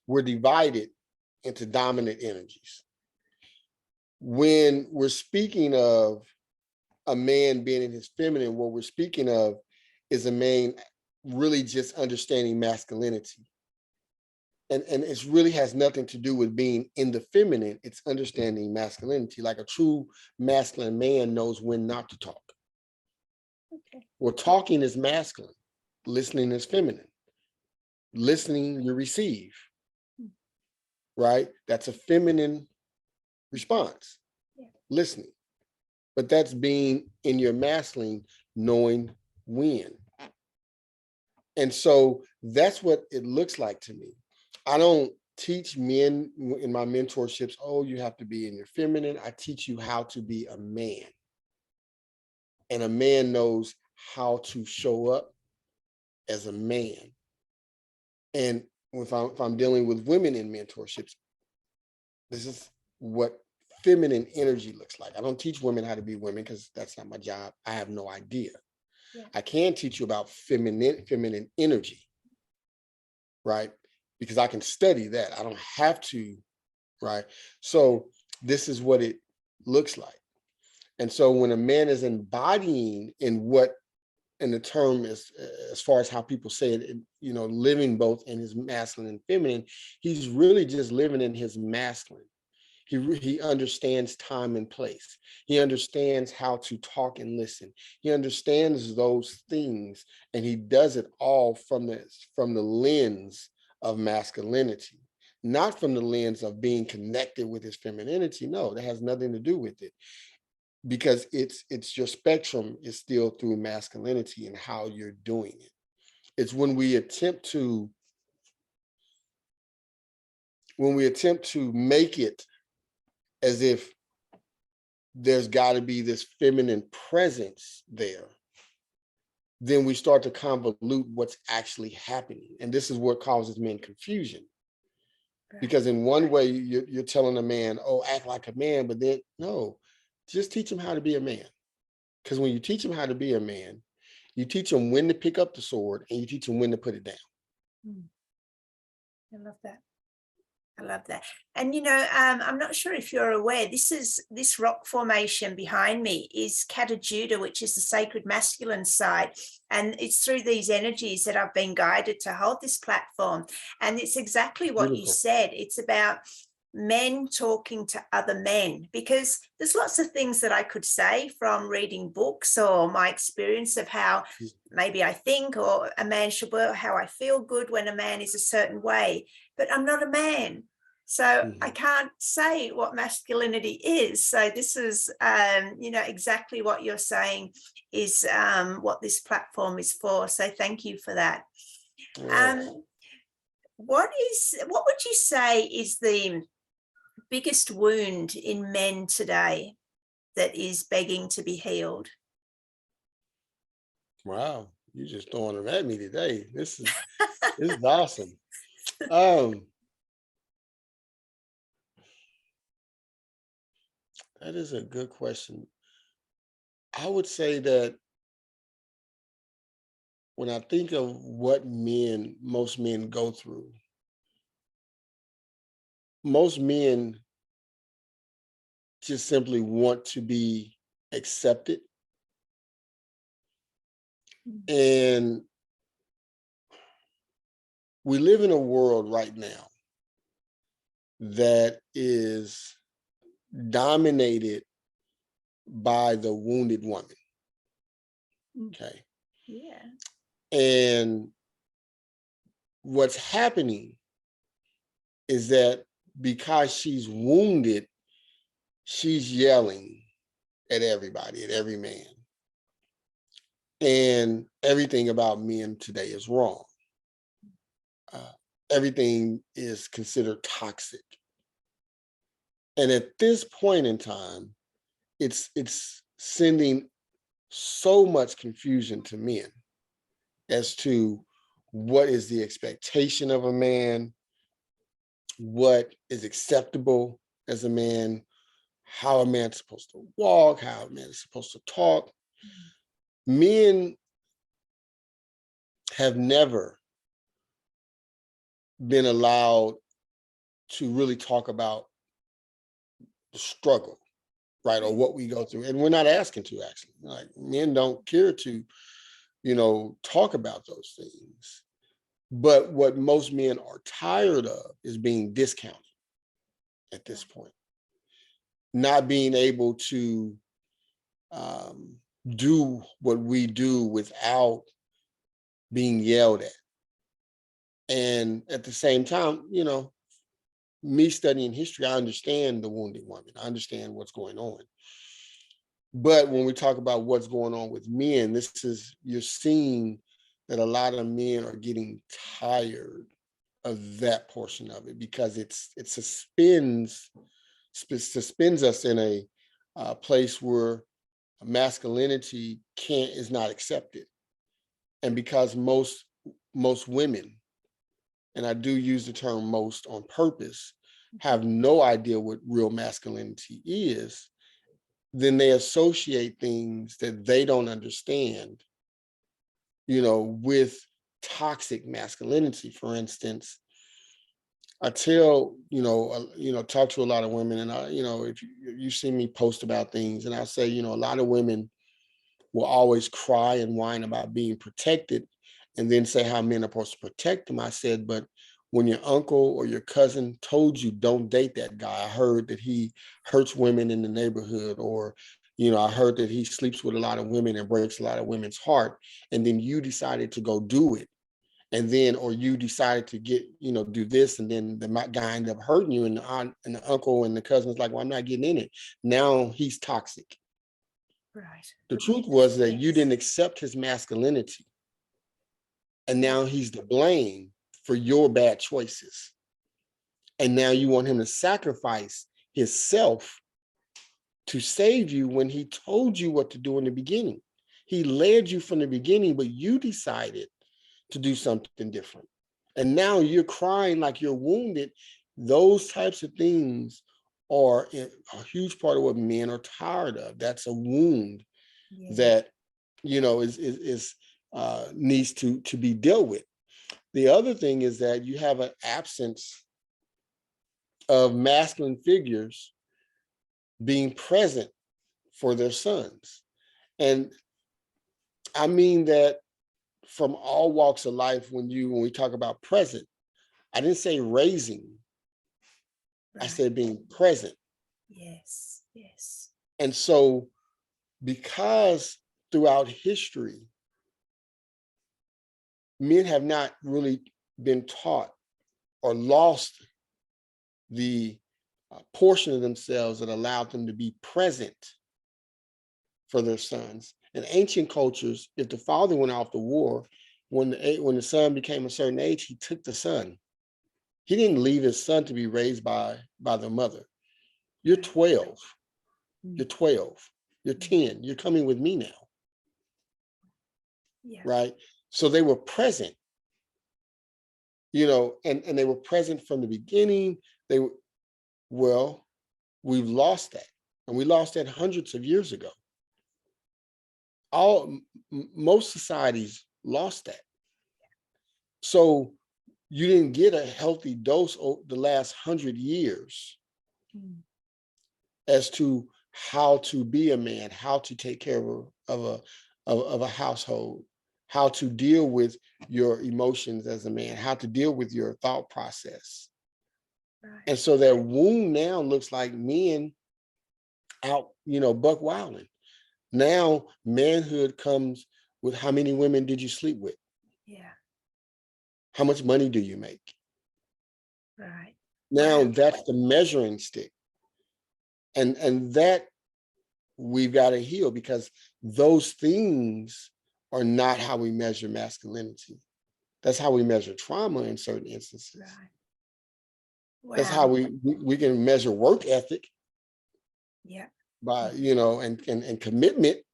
we're divided into dominant energies. When we're speaking of a man being in his feminine, what we're speaking of is a man really just understanding masculinity. And it really has nothing to do with being in the feminine. It's understanding masculinity. Like a true masculine man knows when not to talk. Okay. Well, talking is masculine. Listening is feminine. Listening, you receive, right? That's a feminine response, Yeah. listening. But that's being in your masculine, knowing when. And so that's what it looks like to me. I don't teach men in my mentorships, oh, you have to be in your feminine. I teach you how to be a man. And a man knows how to show up as a man. And if I'm dealing with women in mentorships, this is what feminine energy looks like. I don't teach women how to be women because that's not my job. I have no idea. Yeah. I can teach you about feminine energy, right? Because I can study that. I don't have to, right? So this is what it looks like. And so when a man is embodying in what, in the term is, as far as how people say it, you know, living both in his masculine and feminine, he's really just living in his masculine. He understands time and place. He understands how to talk and listen. He understands those things, and he does it all from the lens of masculinity, not from the lens of being connected with his femininity. No, that has nothing to do with it, because it's your spectrum is still through masculinity and how you're doing it. It's when we attempt to make it as if there's got to be this feminine presence there, then we start to convolute what's actually happening. And this is what causes men confusion. Right. Because in one way, you're telling a man, oh, act like a man, but then no, just teach him how to be a man. Because when you teach him how to be a man, you teach him when to pick up the sword and you teach him when to put it down. I love that. I love that. And, you know, I'm not sure if you're aware, this rock formation behind me is Kata Judah, which is the sacred masculine side. And it's through these energies that I've been guided to hold this platform. And it's exactly what Beautiful. you said. It's about men talking to other men, because there's lots of things that I could say from reading books or my experience of how maybe I think or a man should work, how I feel good when a man is a certain way, but I'm not a man. So I can't say what masculinity is. So this is, you know, exactly what you're saying is what this platform is for. So thank you for that. Yes. What would you say is the biggest wound in men today that is begging to be healed? Wow, you just throwing them at me today. This is awesome. That is a good question. I would say that when I think of what most men go through, most men just simply want to be accepted. And we live in a world right now that is dominated by the wounded woman. Okay. Yeah. And what's happening is that because she's wounded, she's yelling at everybody, at every man. And everything about men today is wrong. Everything is considered toxic. And at this point in time, it's sending so much confusion to men as to what is the expectation of a man, what is acceptable as a man, how a man's supposed to walk, how a man is supposed to talk. Men have never been allowed to really talk about the struggle, right? Or what we go through. And we're not asking to, actually. Like, men don't care to, talk about those things. But what most men are tired of is being discounted at this point, not being able to do what we do without being yelled at. And at the same time, me studying history, I understand the wounded woman. I understand what's going on. But when we talk about what's going on with men, you're seeing that a lot of men are getting tired of that portion of it, because it suspends us in a place where masculinity is not accepted. And because most women, and I do use the term most on purpose, have no idea what real masculinity is, then they associate things that they don't understand, with toxic masculinity. For instance, I tell, talk to a lot of women, and if you see me post about things, and I say, a lot of women will always cry and whine about being protected, and then say how men are supposed to protect them. I said, but when your uncle or your cousin told you don't date that guy, I heard that he hurts women in the neighborhood, or I heard that he sleeps with a lot of women and breaks a lot of women's heart, and then you decided to go do it, and then, or you decided to do this, and then the guy ended up hurting you, and the aunt and the uncle and the cousin was like, well, I'm not getting in it. Now he's toxic. Right. The truth was that you didn't accept his masculinity, and now he's to blame for your bad choices. And now you want him to sacrifice himself to save you, when he told you what to do in the beginning. He led you from the beginning, but you decided to do something different. And now you're crying like you're wounded. Those types of things are a huge part of what men are tired of. That's a wound that, is needs to be dealt with. The other thing is that you have an absence of masculine figures being present for their sons. And I mean that from all walks of life. When we talk about present, I didn't say raising, right. I said being present. Yes. And so, because throughout history, men have not really been taught, or lost the portion of themselves that allowed them to be present for their sons. In ancient cultures, if the father went off to war, when the son became a certain age, he took the son. He didn't leave his son to be raised by the mother. You're 12. You're 12. You're 10. You're coming with me now. Yeah. Right? So they were present, and they were present from the beginning. We've lost that. And we lost that hundreds of years ago. Most societies lost that. So you didn't get a healthy dose over the last 100 years as to how to be a man, how to take care of a household, how to deal with your emotions as a man, how to deal with your thought process. Right. And so that wound now looks like men out, buck wilding. Now manhood comes with how many women did you sleep with? Yeah. How much money do you make? Right. Now that's the measuring stick. And that we've got to heal, because those things are not how we measure masculinity. That's how we measure trauma in certain instances. Right. That's how Wow. we can measure work ethic Yeah. by, and commitment,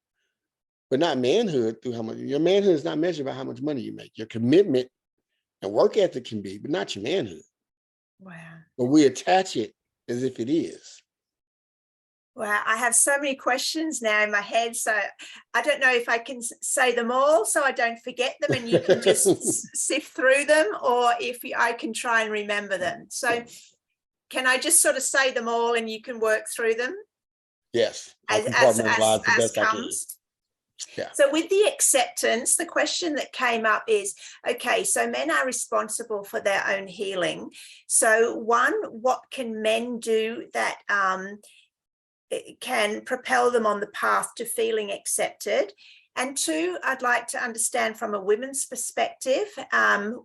but not manhood through how much. Your manhood is not measured by how much money you make. Your commitment and work ethic can be, but not your manhood. Wow. But we attach it as if it is. Wow, I have so many questions now in my head, so I don't know if I can say them all so I don't forget them and you can just sift through them, or if I can try and remember them. So can I just sort of say them all and you can work through them Yes, I'll as compartmentalize the best I can. comes? Yeah. So with the acceptance, the question that came up is, okay, so men are responsible for their own healing. So one, what can men do that it can propel them on the path to feeling accepted? And two, I'd like to understand from a women's perspective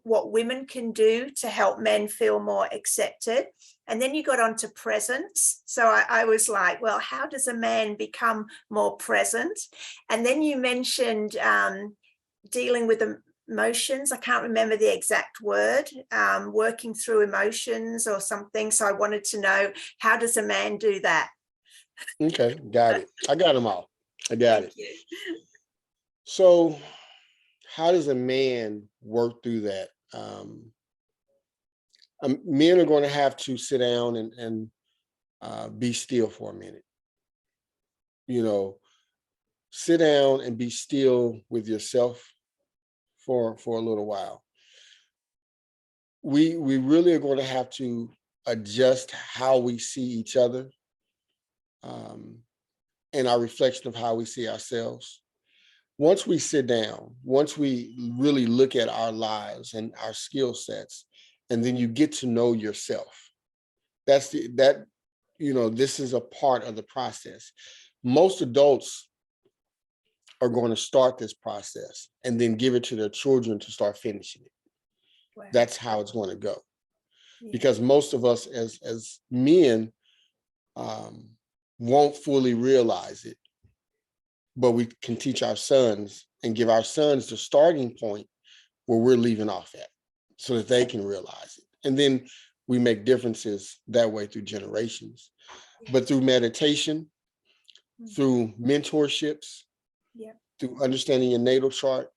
what women can do to help men feel more accepted. And then you got on to presence. So I was like, well, how does a man become more present? And then you mentioned dealing with emotions. I can't remember the exact word, working through emotions or something. So I wanted to know, how does a man do that? Okay, got it. I got them all. I got it. Thank you. So how does a man work through that? Men are going to have to sit down and be still for a minute. Sit down and be still with yourself for a little while. We really are going to have to adjust how we see each other, and our reflection of how we see ourselves. Once we sit down, once we really look at our lives and our skill sets, and then you get to know yourself. This is a part of the process. Most adults are going to start this process and then give it to their children to start finishing it. Wow. That's how it's going to go. Yeah. Because most of us as men won't fully realize it, but we can teach our sons and give our sons the starting point where we're leaving off at, so that they can realize it. And then we make differences that way through generations. But through meditation, through mentorships, through understanding your natal chart,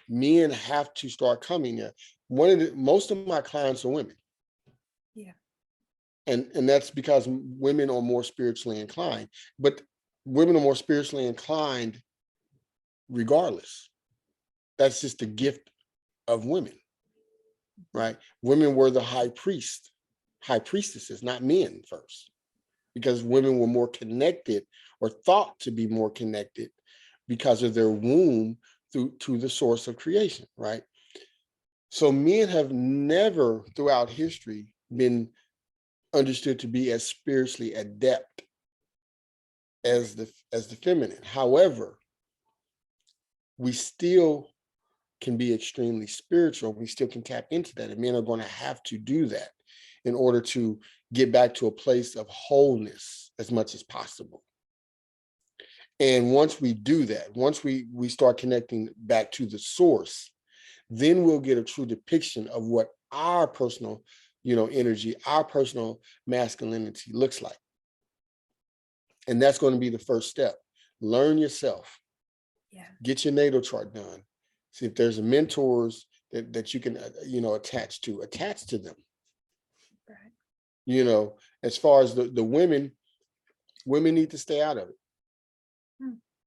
men have to start coming there. Most of my clients are women. Yeah. And that's because women are more spiritually inclined. But women are more spiritually inclined regardless. That's just the gift of women, right? Women were the high priestesses, not men first, because women were more connected, or thought to be more connected, because of their womb to the source of creation, right? So men have never throughout history been understood to be as spiritually adept as the feminine. However, we still can be extremely spiritual. We still can tap into that, and men are going to have to do that in order to get back to a place of wholeness as much as possible. And once we do that, once we start connecting back to the source, then we'll get a true depiction of what our personal, energy, our personal masculinity looks like. And that's going to be the first step. Learn yourself. Yeah. Get your natal chart done. See if there's mentors that you can, attach to them. Right. As far as the women need to stay out of it.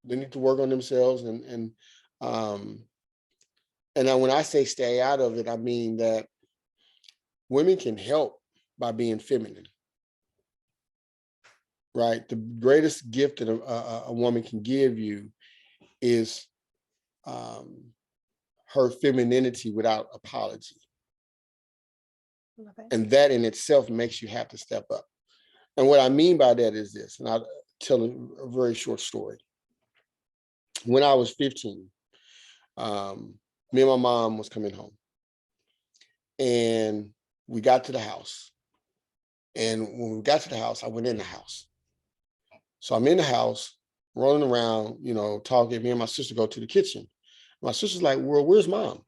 They need to work on themselves, and when I say stay out of it, I mean that women can help by being feminine, right? The greatest gift that a woman can give you is her femininity without apology. And that in itself makes you have to step up. And what I mean by that is this, and I'll tell a very short story. When I was 15, me and my mom was coming home, and we got to the house. And when we got to the house, I went in the house. So I'm in the house, rolling around, talking. Me and my sister go to the kitchen. My sister's like, well, where's mom?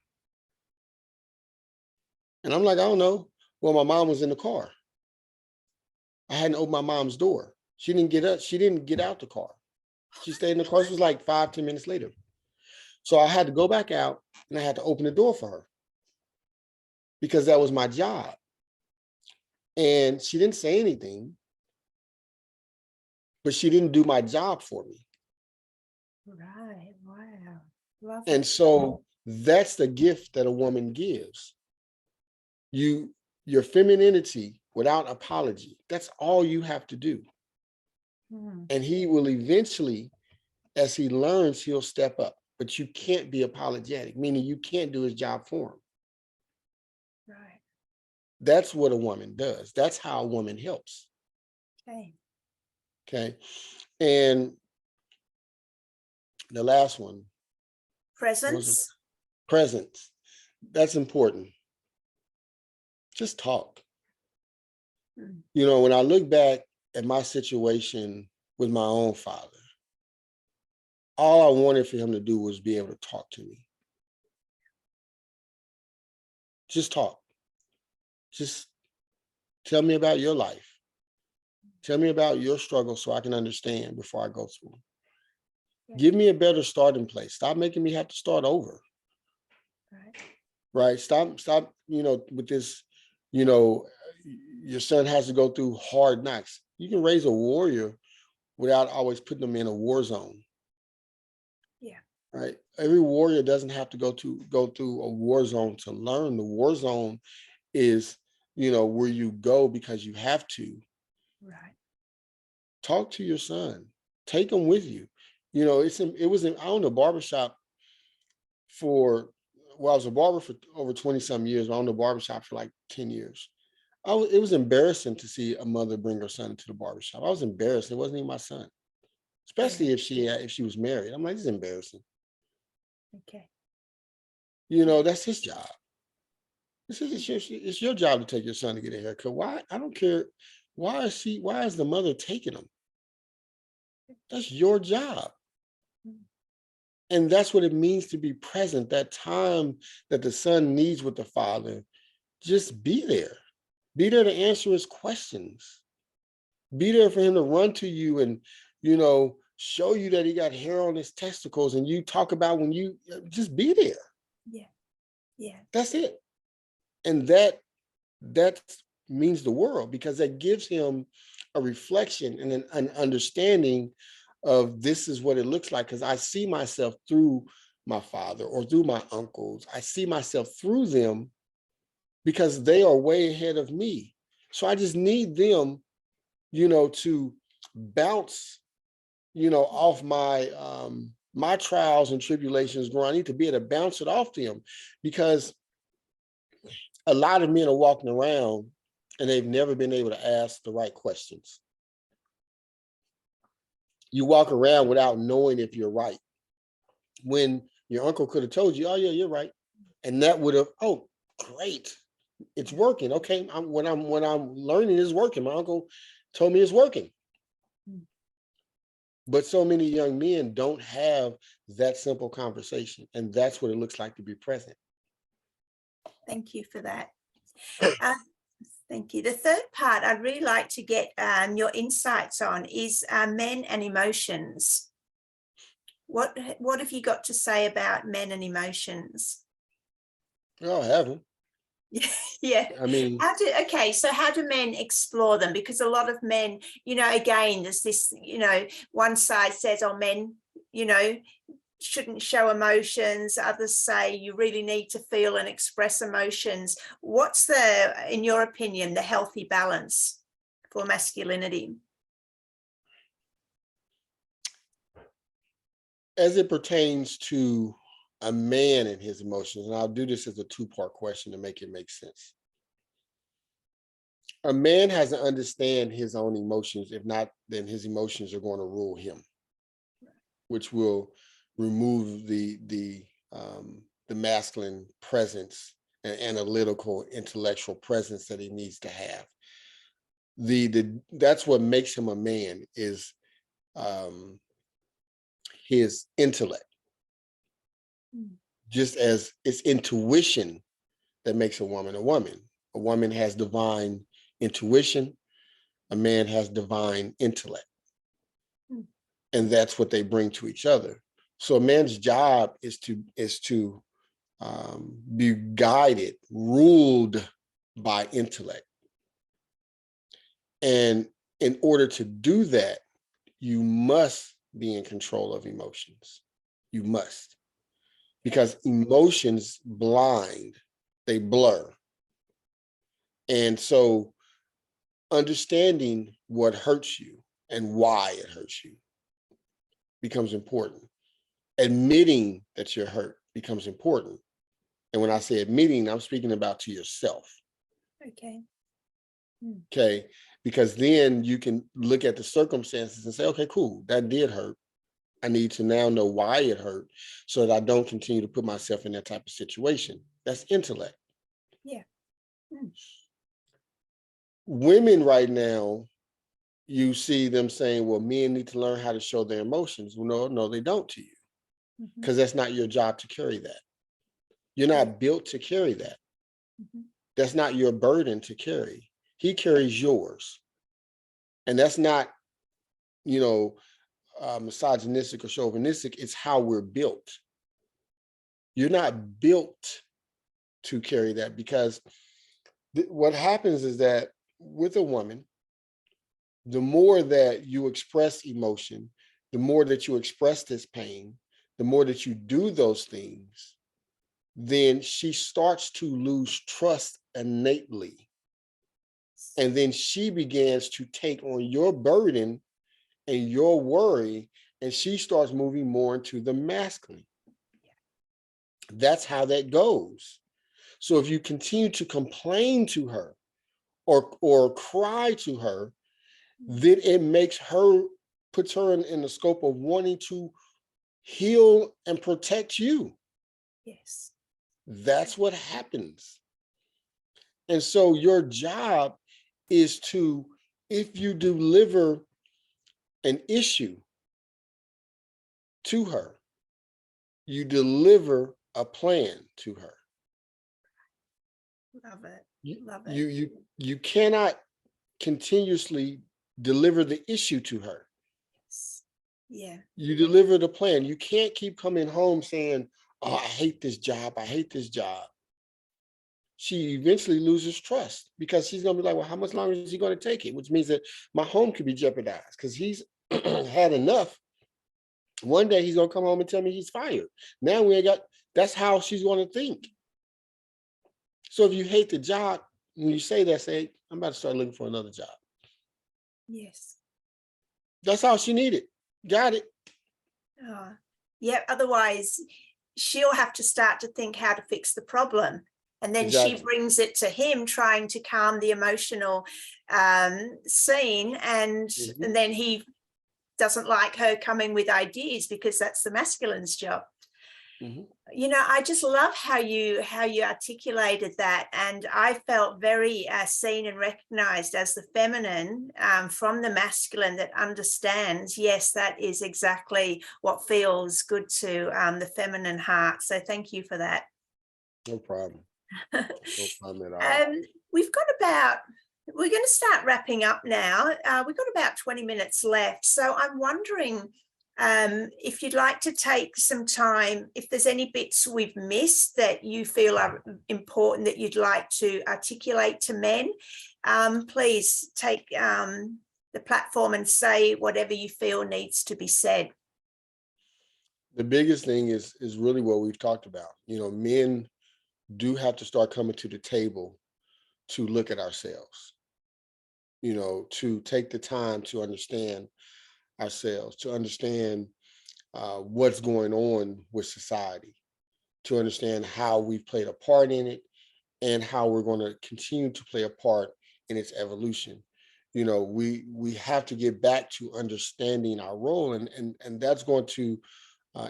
And I'm like, I don't know. Well, my mom was in the car. I hadn't opened my mom's door. She didn't get up. She didn't get out the car. She stayed in the car. It was like 5-10 minutes later. So I had to go back out and I had to open the door for her because that was my job. And she didn't say anything, but she didn't do my job for me. Right. Wow. Love And it. so that's the gift that a woman gives. Your femininity without apology. That's all you have to do. And he will eventually, as he learns, he'll step up. But you can't be apologetic, meaning you can't do his job for him. Right. That's what a woman does. That's how a woman helps. Okay. Okay. And the last one. Presence. Presence. That's important. Just talk. You know, when I look back at my situation with my own father, all I wanted for him to do was be able to talk to me. Just talk. Just tell me about your life. Tell me about your struggle so I can understand before I go through. Yeah. Give me a better starting place. Stop making me have to start over. Right? Stop, you know, with this, you know, your son has to go through hard knocks. You can raise a warrior without always putting them in a war zone. Yeah. Right. Every warrior doesn't have to go through a war zone to learn. The war zone is, you know, where you go because you have to. Right. Talk to your son. Take him with you. You know, I owned a barbershop I was a barber for over 20 some years. I owned a barbershop for like 10 years. It was embarrassing to see a mother bring her son to the barbershop. I was embarrassed. It wasn't even my son, especially if she was married. I'm like, this is embarrassing. Okay. You know, that's his job. It's your job to take your son to get a haircut. Why? I don't care. Why is the mother taking him? That's your job. And that's what it means to be present. That time that the son needs with the father, just be there. Be there to answer his questions. Be there for him to run to you and, you know, show you that he got hair on his testicles and you talk about when you just be there. Yeah. Yeah. That's it. And that means the world because that gives him a reflection and an understanding of this is what it looks like. Because I see myself through my father or through my uncles. I see myself through them because they are way ahead of me. So I just need them, you know, to bounce, you know, off my my trials and tribulations. I need to be able to bounce it off them because a lot of men are walking around and they've never been able to ask the right questions. You walk around without knowing if you're right. When your uncle could have told you, oh yeah, you're right. And that would have, oh, great. It's working. Okay. What I'm learning is working. My uncle told me it's working. But so many young men don't have that simple conversation. And that's what it looks like to be present. Thank you for that. Thank you. The third part I'd really like to get your insights on is men and emotions. What have you got to say about men and emotions? Oh, I have them. Yeah. I mean, so how do men explore them? Because a lot of men, you know, again, there's this, you know, one side says, oh, men, you know, shouldn't show emotions. Others say you really need to feel and express emotions. What's in your opinion, the healthy balance for masculinity? As it pertains to a man and his emotions, and I'll do this as a two-part question to make it make sense. A man has to understand his own emotions. If not, then his emotions are going to rule him, which will remove the masculine presence and analytical, intellectual presence that he needs to have. That's what makes him a man is his intellect. Just as it's intuition that makes a woman a woman. A woman has divine intuition. A man has divine intellect. Hmm. And that's what they bring to each other. So a man's job is to be guided, ruled by intellect. And in order to do that, you must be in control of emotions. You must, because emotions blind, they blur. And so understanding what hurts you and why it hurts you becomes important. Admitting that you're hurt becomes important. And when I say admitting, I'm speaking about to yourself. Okay. Okay. Because then you can look at the circumstances and say, okay, cool, that did hurt. I need to now know why it hurt so that I don't continue to put myself in that type of situation. That's intellect. Yeah. Women right now, you see them saying, well, men need to learn how to show their emotions. Well, no, they don't to you, because that's not your job to carry that. You're not built to carry that. That's not your burden to carry. He carries yours. And that's not, misogynistic or chauvinistic. It's how we're built. You're not built to carry that, because what happens is that with a woman, the more that you express emotion, the more that you express this pain, the more that you do those things, then she starts to lose trust innately. And then she begins to take on your burden and your worry, and she starts moving more into the masculine. That's how that goes. So if you continue to complain to her or cry to her, then it puts her in the scope of wanting to heal and protect you. Yes. That's what happens. And so your job is to, if you deliver an issue to her, you deliver a plan to her. Love it. Love it. You cannot continuously deliver the issue to her. Yeah. You deliver the plan. You can't keep coming home saying, oh, I hate this job. I hate this job. She eventually loses trust, because she's going to be like, well, how much longer is he going to take it? Which means that my home could be jeopardized, because he's had enough. One day he's going to come home and tell me he's fired. Now that's how she's going to think. So if you hate the job, when you say that, say, I'm about to start looking for another job. Yes. That's all she needed. Got it. Yeah. Otherwise, she'll have to start to think how to fix the problem. And then Exactly. She brings it to him, trying to calm the emotional scene. And then he doesn't like her coming with ideas, because that's the masculine's job. I just love how you articulated that, and I felt very seen and recognized as the feminine from the masculine that understands, yes, that is exactly what feels good to the feminine heart. So thank you for that. No problem. No problem at all. We're going to start wrapping up now. We've got about 20 minutes left. So I'm wondering if you'd like to take some time, if there's any bits we've missed that you feel are important that you'd like to articulate to men, please take the platform and say whatever you feel needs to be said. The biggest thing is really what we've talked about. Men do have to start coming to the table to look at ourselves, to take the time to understand ourselves, to understand what's going on with society, to understand how we've played a part in it and how we're going to continue to play a part in its evolution. We have to get back to understanding our role, and that's going to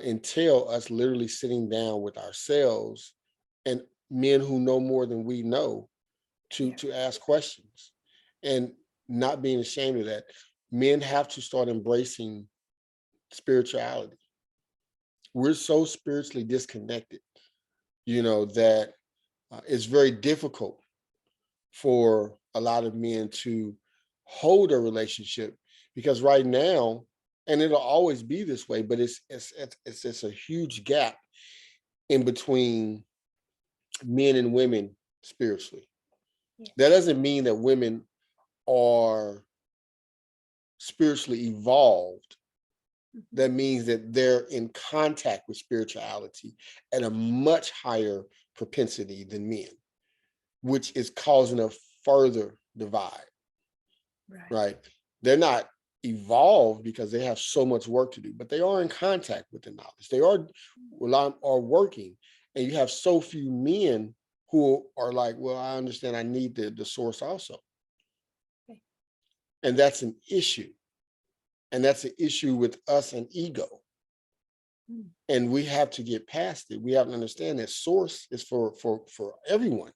entail us literally sitting down with ourselves and men who know more than we know to ask questions, and not being ashamed of that. Men have to start embracing spirituality. We're so spiritually disconnected, that it's very difficult for a lot of men to hold a relationship, because right now, and it'll always be this way, but it's a huge gap in between men and women spiritually. Yes. That doesn't mean that women are spiritually evolved. That means that they're in contact with spirituality at a much higher propensity than men, which is causing a further divide. Right? They're not evolved because they have so much work to do, but they are in contact with the knowledge. They are working, and you have so few men who are like, well, I understand I need the source also. Okay. And that's an issue. And that's an issue with us and ego. And we have to get past it. We have to understand that source is for everyone.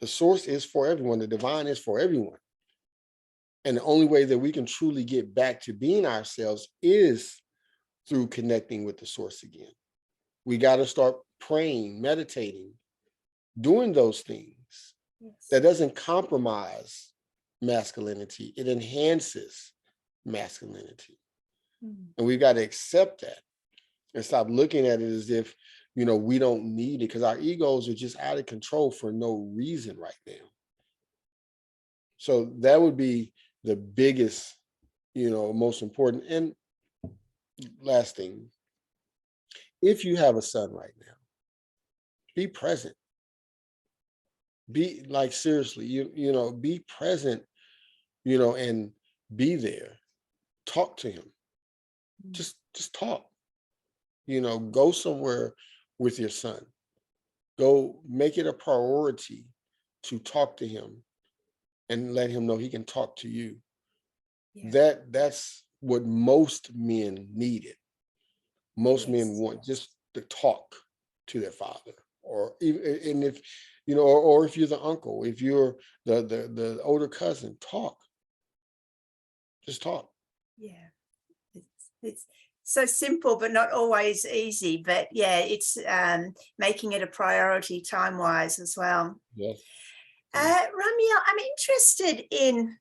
The source is for everyone. The divine is for everyone. And the only way that we can truly get back to being ourselves is through connecting with the source again. We got to start praying, meditating, doing those things. Yes. That doesn't compromise masculinity. It enhances masculinity. And we've got to accept that and stop looking at it as if, we don't need it, because our egos are just out of control for no reason right now. So that would be the biggest, most important. And last thing, if you have a son right now, be present. Be like, seriously, be present, and be there. Talk to him. Just talk. Go somewhere with your son. Go make it a priority to talk to him and let him know he can talk to you. Yeah. That's what most men needed. Most men want just to talk to their father, or even, and if or if you're the uncle, if you're the older cousin, talk. Just talk. Yeah, it's so simple, but not always easy. But yeah, it's making it a priority time-wise as well. Yes. Rahme'el, I'm interested in,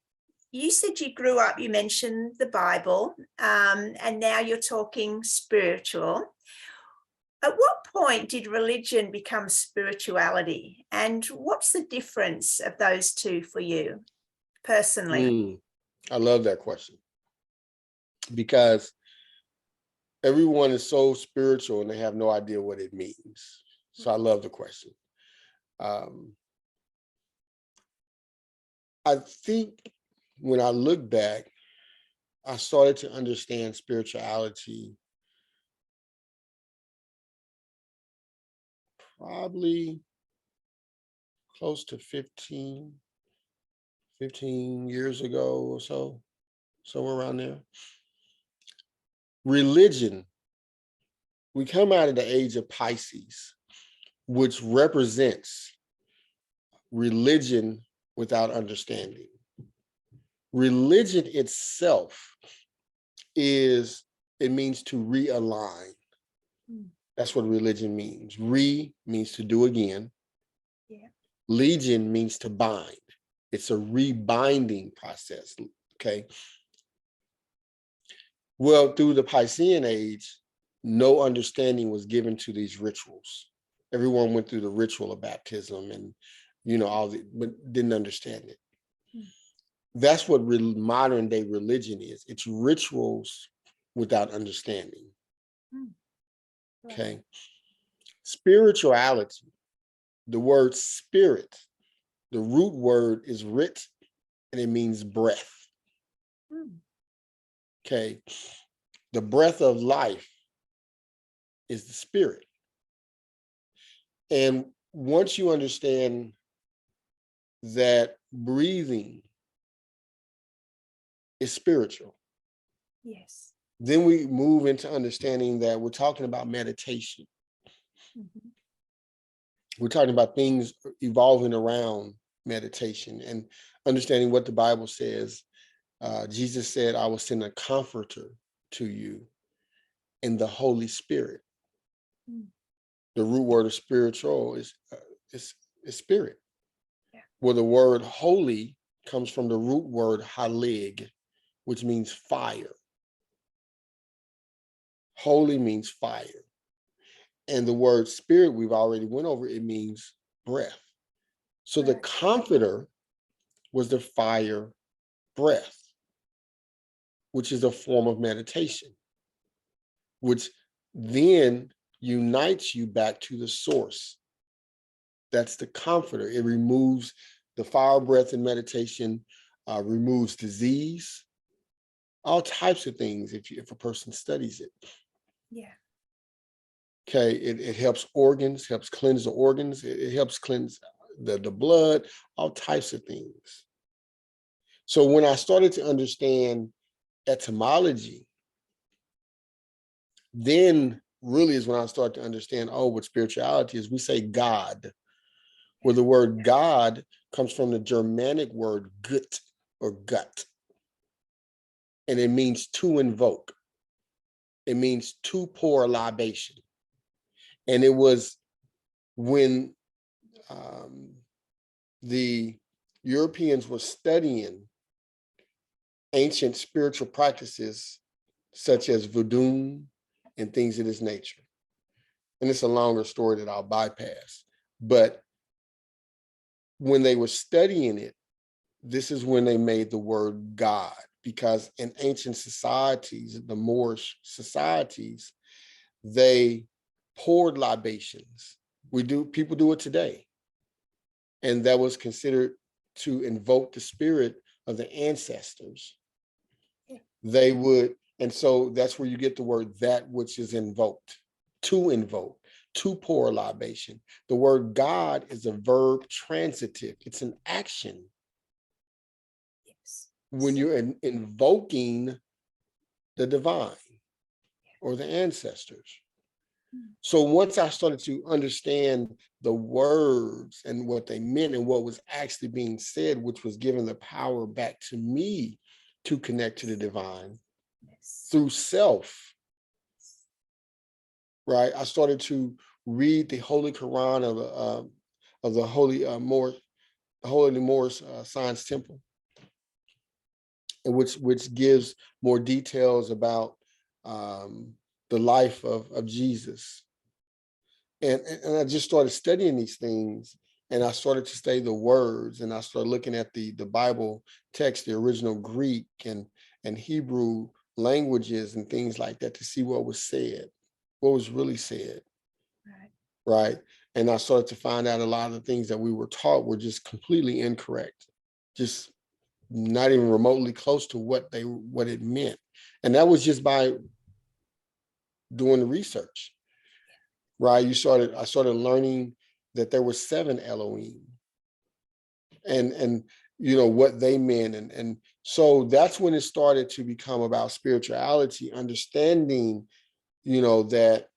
you said you grew up, you mentioned the Bible, and now you're talking spiritual. At what point did religion become spirituality? And what's the difference of those two for you personally? I love that question, because everyone is so spiritual and they have no idea what it means. So I love the question. I think when I look back, I started to understand spirituality probably close to 15 years ago or so, somewhere around there. Religion, we come out of the age of Pisces, which represents religion without understanding. Religion itself it means to realign. That's what religion means. Means to do again. Yeah. Legion means to bind. It's a rebinding process, okay? Well, through the Piscean age, no understanding was given to these rituals. Everyone went through the ritual of baptism and, but didn't understand it. That's what modern day religion is. It's rituals without understanding. Okay. Spirituality, the word spirit, the root word is rit, and it means breath. Okay. The breath of life is the spirit. And once you understand that breathing is spiritual, yes, then we move into understanding that we're talking about meditation. We're talking about things evolving around meditation and understanding what the Bible says. Jesus said, I will send a comforter to you in the Holy Spirit. The root word of spiritual is spirit. Yeah. Well, the word holy comes from the root word halig, which means fire. Holy means fire. And the word spirit, we've already went over, it means breath. So the comforter was the fire breath, which is a form of meditation, which then unites you back to the source. That's the comforter. It removes the fire breath in meditation, removes disease, all types of things if a person studies it. Yeah. Okay, it helps organs, helps cleanse the organs, it helps cleanse the blood, all types of things. So when I started to understand etymology, then really is when I started to understand, oh, what spirituality is. We say God, where the word God comes from the Germanic word gut or gut. And it means to invoke. It means to pour a libation. And it was when the Europeans were studying ancient spiritual practices such as voodoo and things of this nature. And it's a longer story that I'll bypass. But when they were studying it, this is when they made the word God, because in ancient societies, the Moorish societies, they poured libations. People do it today. And that was considered to invoke the spirit of the ancestors. They would, and so that's where you get the word that which is invoked, to invoke, to pour a libation. The word God is a verb transitive. It's an action. Yes. When you're invoking the divine or the ancestors. So once I started to understand the words and what they meant and what was actually being said, which was giving the power back to me to connect to the divine through self, right? I started to read the Holy Quran of the Holy Moorish Science Temple, and which gives more details about the life of Jesus. And I just started studying these things, and I started to study the words, and I started looking at the Bible text, the original Greek and Hebrew languages and things like that, to see what was said, what was really said. Right. And I started to find out a lot of the things that we were taught were just completely incorrect, just not even remotely close to what it meant. And that was just by doing the research. Right. I started learning that there were 7 Elohim and what they meant. And so that's when it started to become about spirituality, understanding, that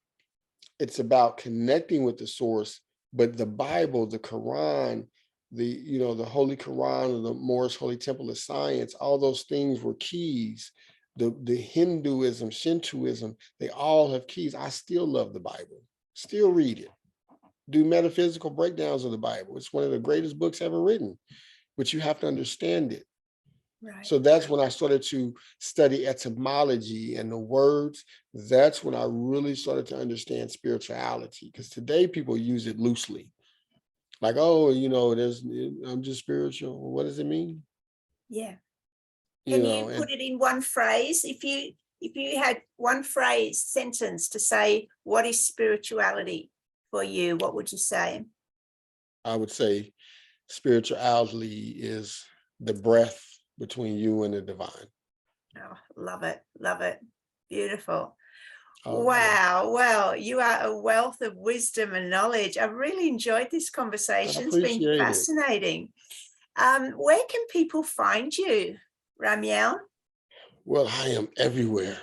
it's about connecting with the source, but the Bible, the Quran, the Holy Quran, or the Moorish Holy Temple of Science, all those things were keys. The Hinduism, Shintoism, they all have keys. I still love the Bible. Still read it, do metaphysical breakdowns of the Bible. It's one of the greatest books ever written, but you have to understand it. Right. So that's when I started to study etymology and the words. That's when I really started to understand spirituality, because today people use it loosely. Like, oh, I'm just spiritual. What does it mean? Yeah. Can you put it in one phrase? If you had one phrase, sentence to say, what is spirituality for you, what would you say? I would say spirituality is the breath between you and the divine. Oh, love it. Love it. Beautiful. Oh, wow. Yeah. Well, you are a wealth of wisdom and knowledge. I've really enjoyed this conversation. It's been fascinating. Where can people find you, Rahme'el? Well, I am everywhere.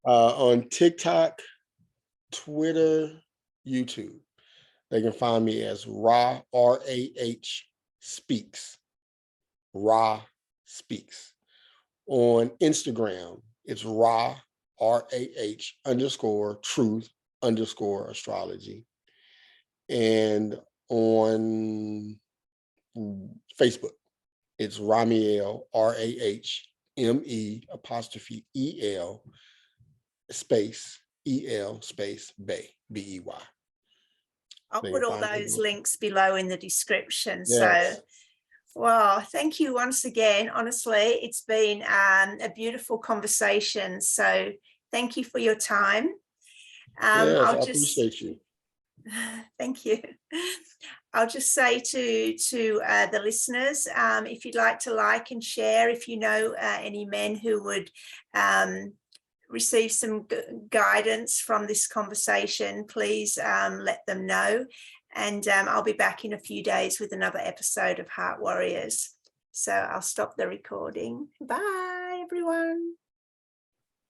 On TikTok, Twitter, YouTube. They can find me as Ra, R-A-H Speaks. Ra Speaks. On Instagram, it's Ra, R-A-H _truth _astrology. And on Facebook. It's Rahme'el, RAHME''EL space EL space Bey, BEY. I'll They put can all find me. those links below in the description. So, Yes. well, thank you once again. Honestly, it's been a beautiful conversation. So thank you for your time. Yes, I'll I just appreciate you. thank you. I'll just say to the listeners, if you'd like to like and share, if you know any men who would receive some guidance from this conversation, please let them know. And I'll be back in a few days with another episode of Heart Warriors. So I'll stop the recording. Bye, everyone.